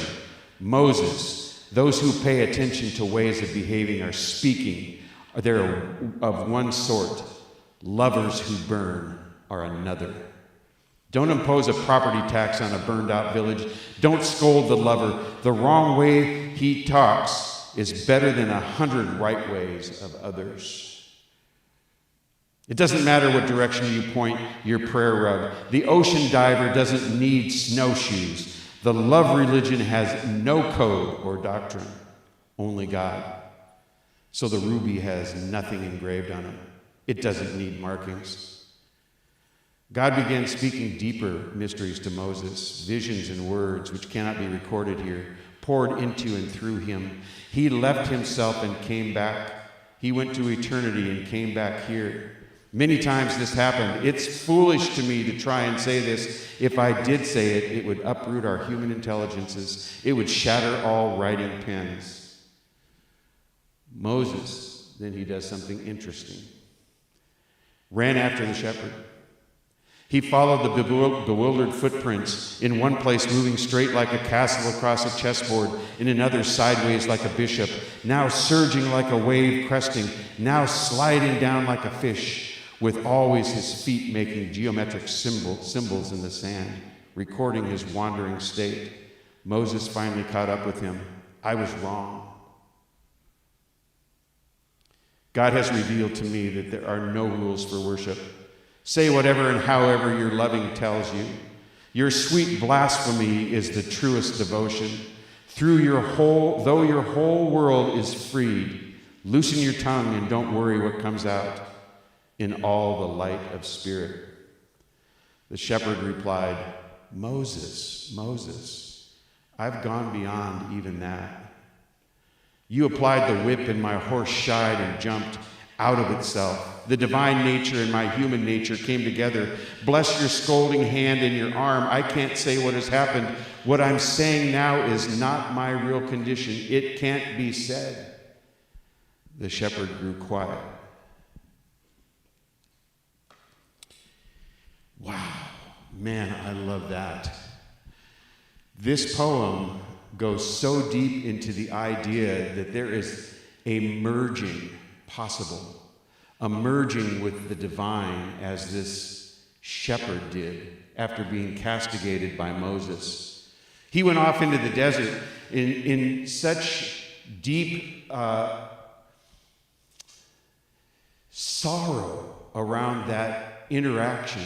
Moses, those who pay attention to ways of behaving are speaking. They're of one sort. Lovers who burn are another. Don't impose a property tax on a burned out village. Don't scold the lover. The wrong way he talks is better than 100 right ways of others. It doesn't matter what direction you point your prayer rug. The ocean diver doesn't need snowshoes. The love religion has no code or doctrine, only God. So the ruby has nothing engraved on it. It doesn't need markings. God began speaking deeper mysteries to Moses, visions and words which cannot be recorded here, poured into and through him. He left himself and came back. He went to eternity and came back here. Many times this happened. It's foolish to me to try and say this. If I did say it, it would uproot our human intelligences. It would shatter all writing pens. Moses, then he does something interesting. Ran after the shepherd. He followed the bewildered footprints, in one place moving straight like a castle across a chessboard, in another sideways like a bishop, now surging like a wave cresting, now sliding down like a fish, with always his feet making geometric symbols in the sand, recording his wandering state. Moses finally caught up with him. I was wrong. God has revealed to me that there are no rules for worship. Say whatever and however your loving tells you. Your sweet blasphemy is the truest devotion. Though your whole world is freed, loosen your tongue and don't worry what comes out in all the light of spirit. The shepherd replied, Moses, Moses, I've gone beyond even that. You applied the whip and my horse shied and jumped out of itself. The divine nature and my human nature came together. Bless your scolding hand and your arm. I can't say what has happened. What I'm saying now is not my real condition. It can't be said. The shepherd grew quiet. Wow, man, I love that. This poem goes so deep into the idea that there is a merging possible, a merging with the divine as this shepherd did after being castigated by Moses. He went off into the desert in such deep sorrow around that interaction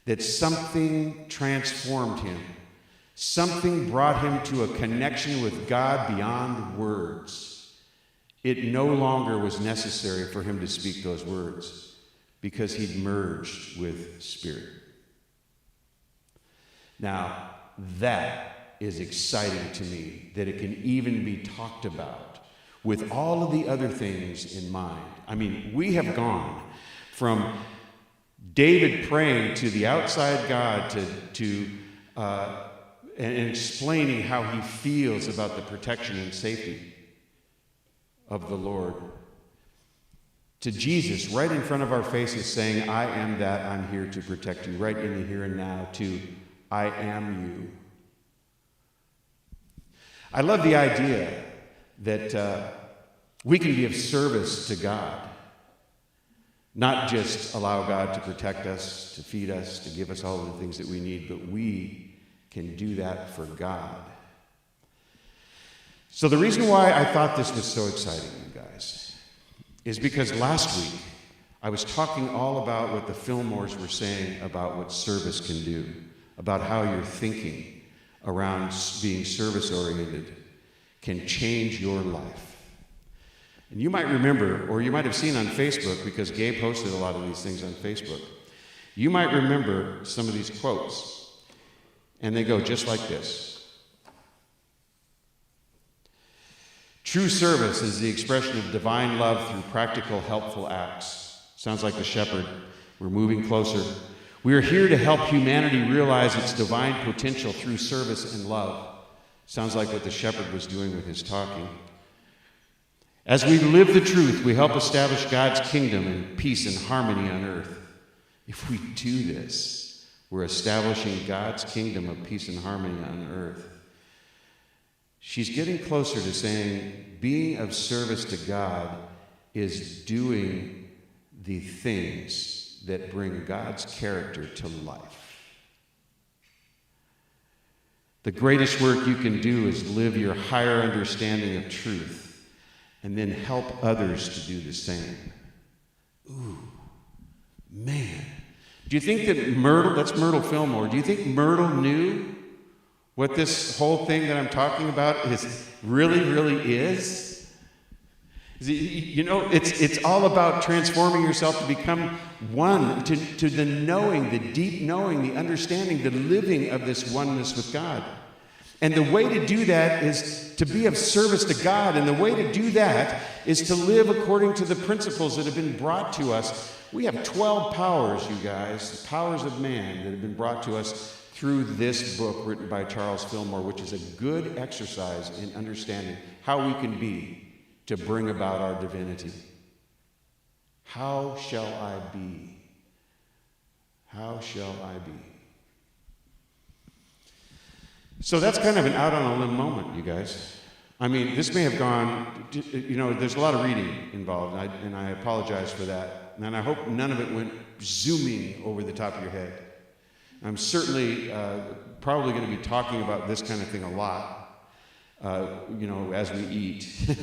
that something transformed him. Something brought him to a connection with God beyond words. It no longer was necessary for him to speak those words because he'd merged with Spirit. Now, that is exciting to me, that it can even be talked about with all of the other things in mind. I mean, we have gone from David praying to the outside God and explaining how he feels about the protection and safety of the Lord, to Jesus right in front of our faces saying, I am that, I'm here to protect you, right in the here and now, to I am you. I love the idea that we can be of service to God. Not just allow God to protect us, to feed us, to give us all the things that we need, but we can do that for God. So the reason why I thought this was so exciting, you guys, is because last week I was talking all about what the Fillmores were saying about what service can do, about how your thinking around being service-oriented can change your life. And you might remember, or you might have seen on Facebook, because Gabe posted a lot of these things on Facebook, you might remember some of these quotes, and they go just like this. True service is the expression of divine love through practical, helpful acts. Sounds like the shepherd. We're moving closer. We are here to help humanity realize its divine potential through service and love. Sounds like what the shepherd was doing with his talking. As we live the truth, we help establish God's kingdom and peace and harmony on earth. If we do this, we're establishing God's kingdom of peace and harmony on earth. She's getting closer to saying being of service to God is doing the things that bring God's character to life. The greatest work you can do is live your higher understanding of truth and then help others to do the same. Ooh, man. Do you think that Myrtle, that's Myrtle Fillmore, do you think Myrtle knew what this whole thing that I'm talking about really is? You know, it's all about transforming yourself to become one, to the knowing, the deep knowing, the understanding, the living of this oneness with God. And the way to do that is to be of service to God. And the way to do that is to live according to the principles that have been brought to us. We have 12 powers, you guys, the powers of man that have been brought to us through this book written by Charles Fillmore, which is a good exercise in understanding how we can be to bring about our divinity. How shall I be? How shall I be? So that's kind of an out on a limb moment, you guys. I mean, this may have gone, you know, there's a lot of reading involved, and I apologize for that. And I hope none of it went zooming over the top of your head. I'm certainly probably going to be talking about this kind of thing a lot, you know, as we eat.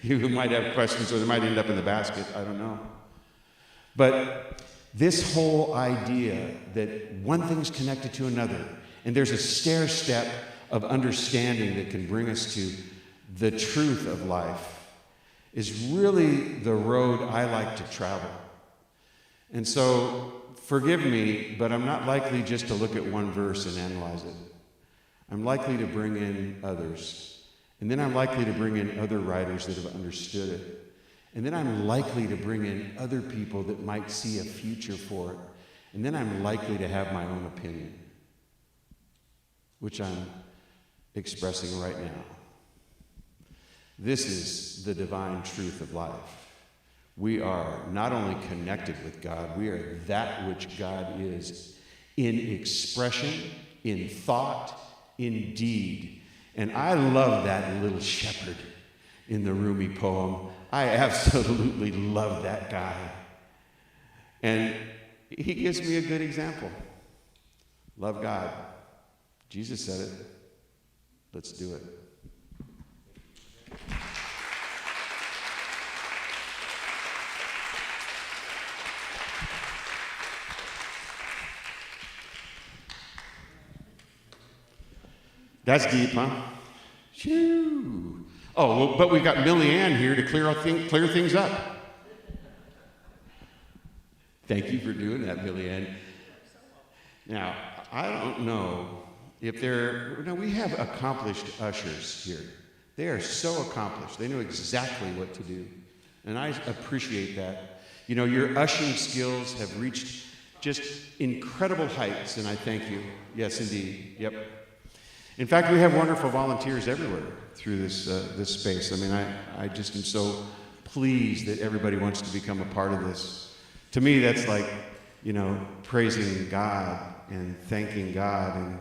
You might have questions, or they might end up in the basket. I don't know. But this whole idea that one thing's connected to another, and there's a stair step of understanding that can bring us to the truth of life, is really the road I like to travel. And so, forgive me, but I'm not likely just to look at one verse and analyze it. I'm likely to bring in others. And then I'm likely to bring in other writers that have understood it. And then I'm likely to bring in other people that might see a future for it. And then I'm likely to have my own opinion, which I'm expressing right now. This is the divine truth of life. We are not only connected with God, we are that which God is in expression, in thought, in deed. And I love that little shepherd in the Rumi poem. I absolutely love that guy. And he gives me a good example. Love God. Jesus said it. Let's do it. That's deep, huh? Shoo. Oh, well, but we've got Millie Ann here to clear things up. Thank you for doing that, Millie Ann. Now, I don't know if we have accomplished ushers here. They are so accomplished. They know exactly what to do. And I appreciate that. You know, your ushering skills have reached just incredible heights, and I thank you. Yes, indeed. Yep. In fact, we have wonderful volunteers everywhere through this space. I mean, I just am so pleased that everybody wants to become a part of this. To me, that's like, you know, praising God and thanking God and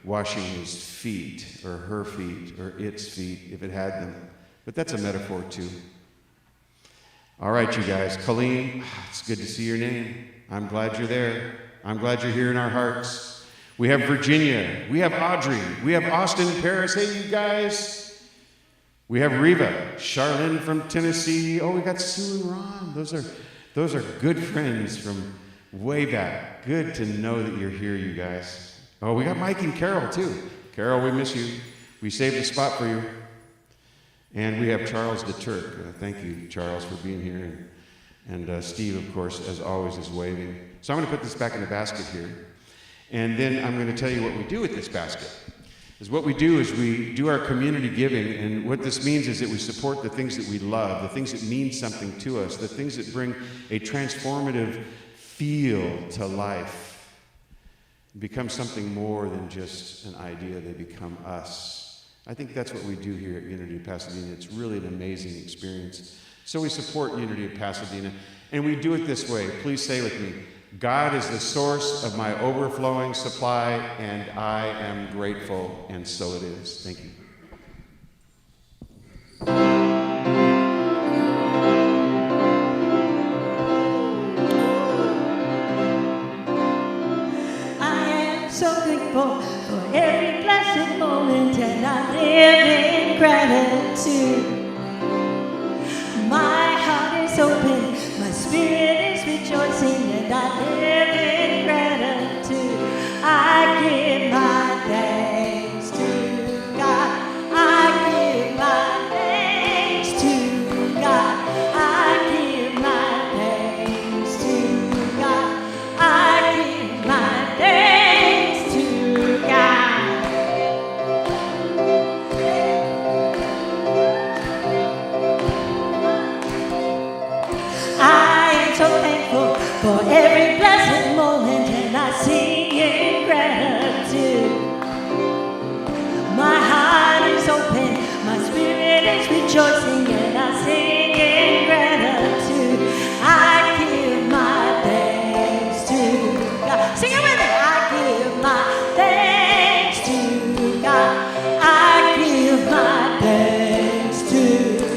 washing his feet or her feet or its feet if it had them. But that's a metaphor too. All right, you guys. Colleen, it's good to see your name. I'm glad you're there. I'm glad you're here in our hearts. We have Virginia. We have Audrey. We have Austin, Paris. Hey, you guys. We have Reva, Charlene from Tennessee. Oh, we got Sue and Ron. Those are good friends from way back. Good to know that you're here, you guys. Oh, we got Mike and Carol, too. Carol, we miss you. We saved a spot for you. And we have Charles the Turk. Thank you, Charles, for being here. And Steve, of course, as always, is waving. So I'm going to put this back in the basket here. And then I'm going to tell you what we do with this basket. Is what we do is we do our community giving, and what this means is that we support the things that we love, the things that mean something to us, the things that bring a transformative feel to life. Become something more than just an idea, they become us. I think that's what we do here at Unity of Pasadena. It's really an amazing experience. So we support Unity of Pasadena, and we do it this way. Please say with me, God is the source of my overflowing supply, and I am grateful, and so it is. Thank you. I am so thankful for every blessed moment, and I live in gratitude. My heart is open, my spirit is rejoicing, and I live in gratitude. I give my thanks to God. I give my thanks to God. I give my thanks to God. I give my thanks to God. I am so thankful for every blessed moment, and I sing in gratitude. My heart is open, my spirit is rejoicing, and I sing in gratitude. I give my thanks to God. Sing it with me. I give my thanks to God. I give my thanks to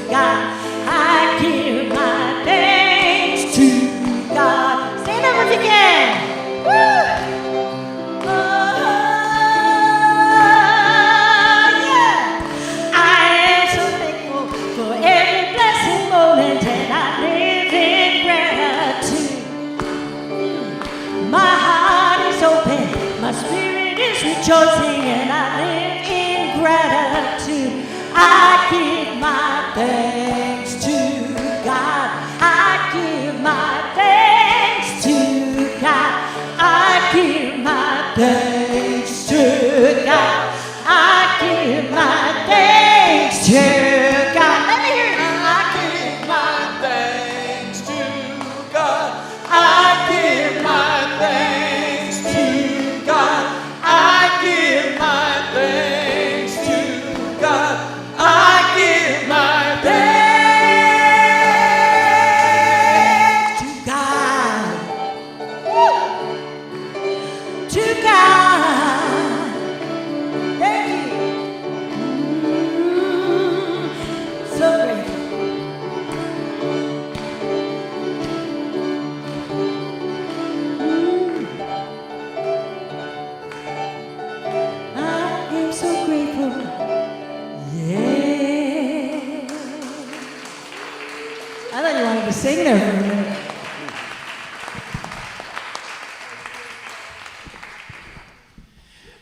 God. I give my thanks to God. Stand up if you can. Woo! Oh, yeah. I am so thankful for every blessed moment, and I live in gratitude. My heart is open, my spirit is rejoicing, and I live in gratitude. I give my thanks to God. I give my thanks to God. I give my thanks to God. I give my thanks to God. Let me hear it. I give my thanks to God. I give my thanks to God. I give my thanks to God. I give my thanks to God. Woo! To God. Thank you. So grateful. I am so grateful. Yeah. I thought you wanted to sing there for a minute.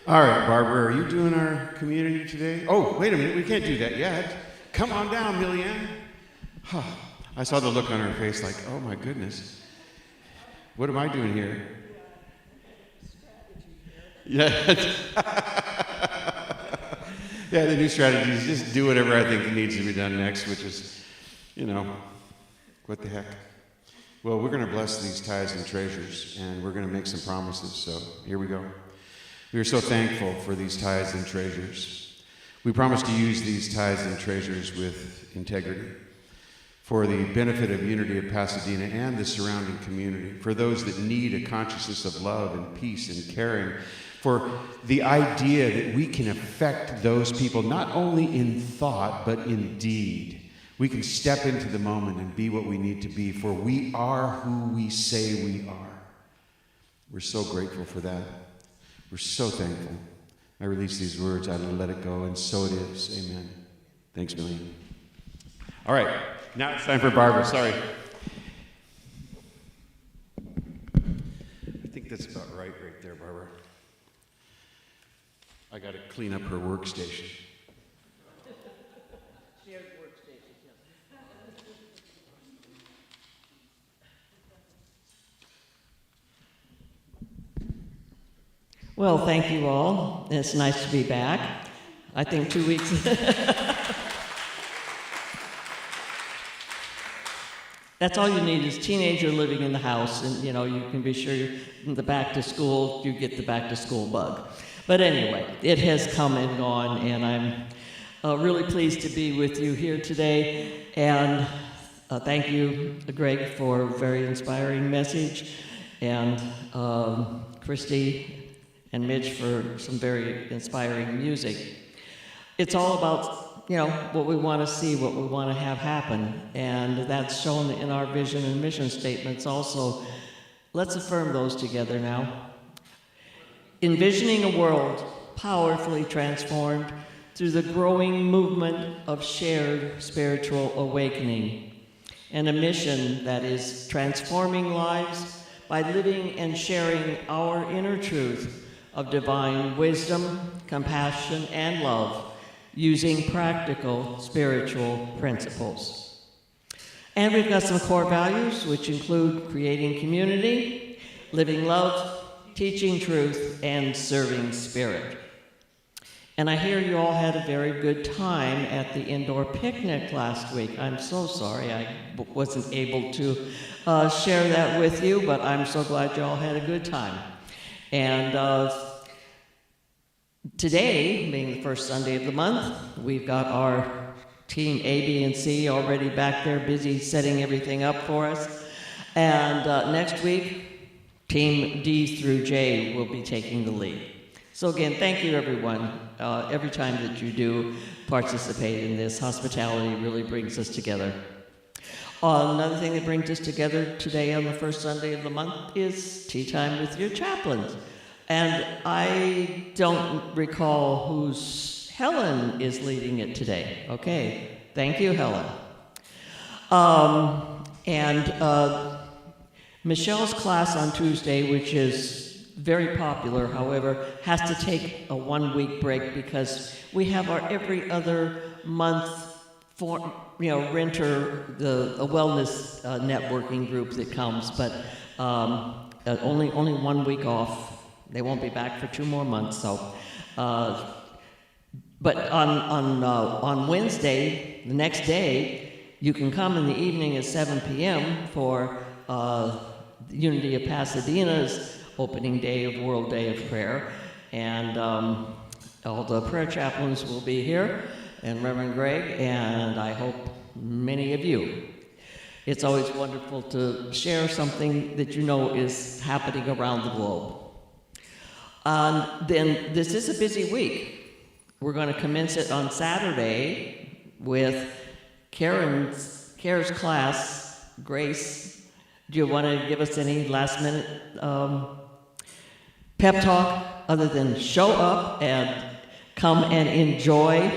All right, Barbara, are you doing our community today? Oh, wait a minute, we can't do that yet. Come on down, Millyanne. I saw the look on her face like, oh my goodness. What am I doing here? Yeah. Yeah, the new strategy is just do whatever I think needs to be done next, which is, what the heck. Well, we're going to bless these tithes and treasures, and we're going to make some promises, so here we go. We are so thankful for these tithes and treasures. We promise to use these tithes and treasures with integrity for the benefit of Unity of Pasadena and the surrounding community, for those that need a consciousness of love and peace and caring, for the idea that we can affect those people not only in thought but in deed. We can step into the moment and be what we need to be, for we are who we say we are. We're so grateful for that. We're so thankful. I release these words, I let it go, and so it is. Amen. Thanks, Millyanne. All right, now it's time for Barbara. Sorry. I think that's about right there, Barbara. I got to clean up her workstation. Shared workstation, yes. Well, thank you all. It's nice to be back. I think 2 weeks. That's all you need is teenager living in the house, and you know you can be sure in the back to school you get the back to school bug. But anyway, it has come and gone, and I'm really pleased to be with you here today. And thank you, Greg, for a very inspiring message, and Christy and Mitch for some very inspiring music. It's all about what we want to see, what we want to have happen, and that's shown in our vision and mission statements also. Let's affirm those together now. Envisioning a world powerfully transformed through the growing movement of shared spiritual awakening, and a mission that is transforming lives by living and sharing our inner truth of divine wisdom, compassion, and love, using practical spiritual principles. And we've got some core values, which include creating community, living love, teaching truth, and serving spirit. And I hear you all had a very good time at the indoor picnic last week. I'm so sorry I wasn't able to share that with you, but I'm so glad you all had a good time. And today, being the first Sunday of the month, we've got our team A, B, and C already back there busy setting everything up for us. And next week, team D through J will be taking the lead. So again, thank you everyone. Every time that you do participate in this, hospitality really brings us together. Another thing that brings us together today on the first Sunday of the month is tea time with your chaplains. And I don't recall whose Helen is leading it today. Okay, thank you, Helen. Michelle's class on Tuesday, which is very popular, however, has to take a 1-week break because we have our every other month renter, a wellness networking group that comes, but only 1 week off. They won't be back for 2 more months. So, but on Wednesday, the next day, you can come in the evening at 7 p.m. for Unity of Pasadena's opening day of World Day of Prayer, and all the prayer chaplains will be here, and Reverend Greg, and I hope many of you. It's always wonderful to share something that you know is happening around the globe. Then this is a busy week. We're going to commence it on Saturday with Karen's class. Grace, do you want to give us any last minute pep talk other than show up and come and enjoy?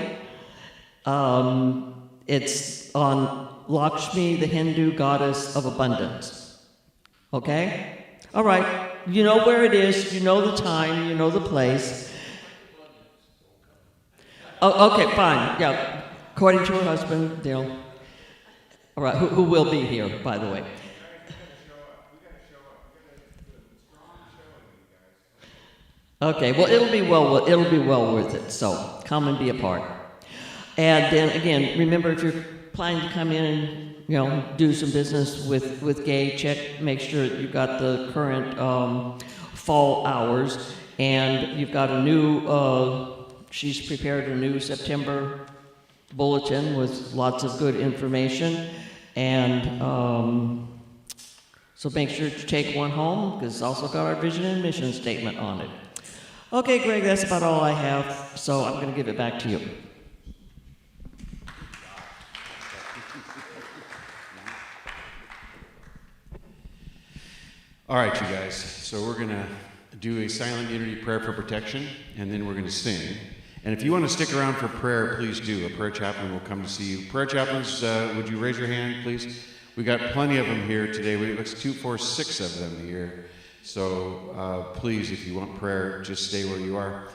It's on Lakshmi, the Hindu goddess of abundance. Okay? All right. You know where it is, you know the time, you know the place. Oh, okay, fine. Yeah, according to her husband, Dale. All right, who will be here, by the way. Okay, well, it'll be well worth it. So come and be a part. And then again, remember if you're planning to come in and do some business with Gay, make sure that you've got the current fall hours, and you've got a new. She's prepared a new September bulletin with lots of good information, and so make sure to take one home because it's also got our vision and mission statement on it. Okay, Greg, that's about all I have, so I'm going to give it back to you. All right, you guys. So we're going to do a silent unity prayer for protection, and then we're going to sing. And if you want to stick around for prayer, please do. A prayer chaplain will come to see you. Prayer chaplains, would you raise your hand, please? We got plenty of them here today. Let's 2, 4, 6 of them here. So please, if you want prayer, just stay where you are.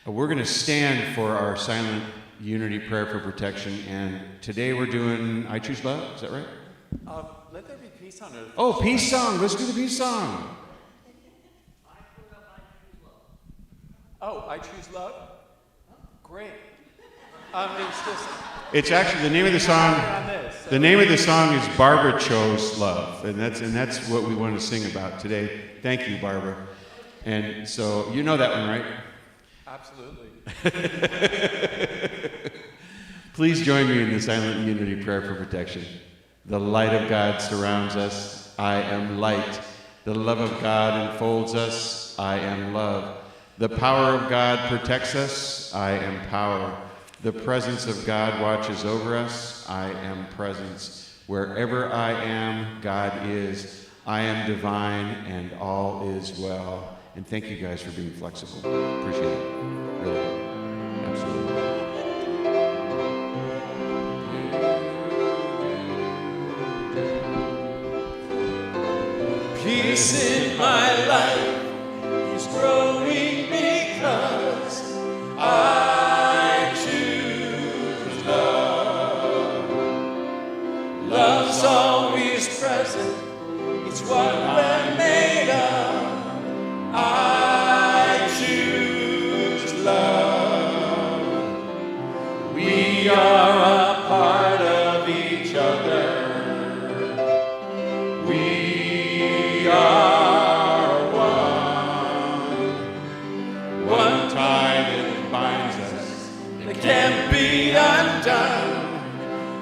We're going to stand for our silent unity prayer for protection. And today we're doing I Choose Love. Is that right? Let there be peace on earth. Oh, peace song. Let's do the peace song. Oh, I choose love? Great. It's just It's actually the name of the song. on this. The name of the song is Barbara Chose Love, and that's what we want to sing about today. Thank you, Barbara. And so you know that one, right? Absolutely. Please join me in the silent unity prayer for protection. The light of God surrounds us. I am light. The love of God enfolds us. I am love. The power of God protects us. I am power. The presence of God watches over us. I am presence. Wherever I am, God is. I am divine, and all is well. And thank you guys for being flexible. Appreciate it. Really. Absolutely. Peace in my life is growing because I choose love. Love's always present. It's what we're made of. I choose love. We are a part of each other. We are one tie that binds us that can't be undone.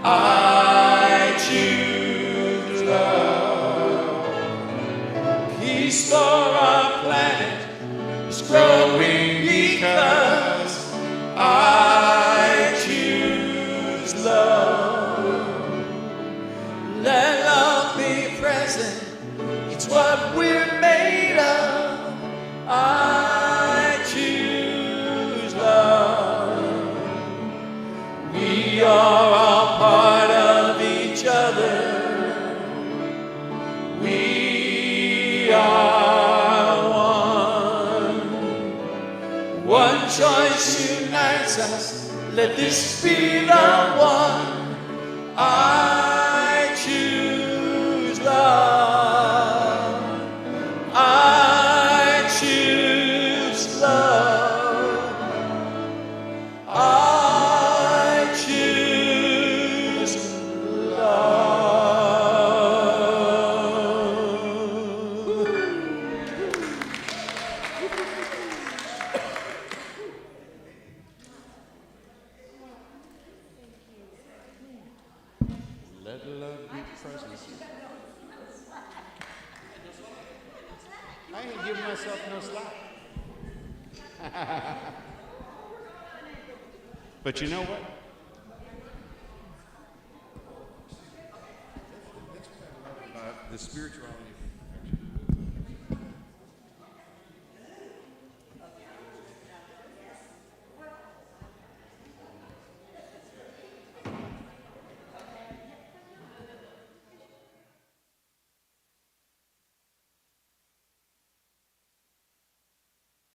I choose love. Peace for our planet is growing because I choose love. Let love be present. It's what we're made of. I choose love. We are all part of each other. We are one. One choice unites us. Let this be the one. I choose love. I choose love. I choose love. Let love be present. I ain't giving myself no slack. But you know what? The spirituality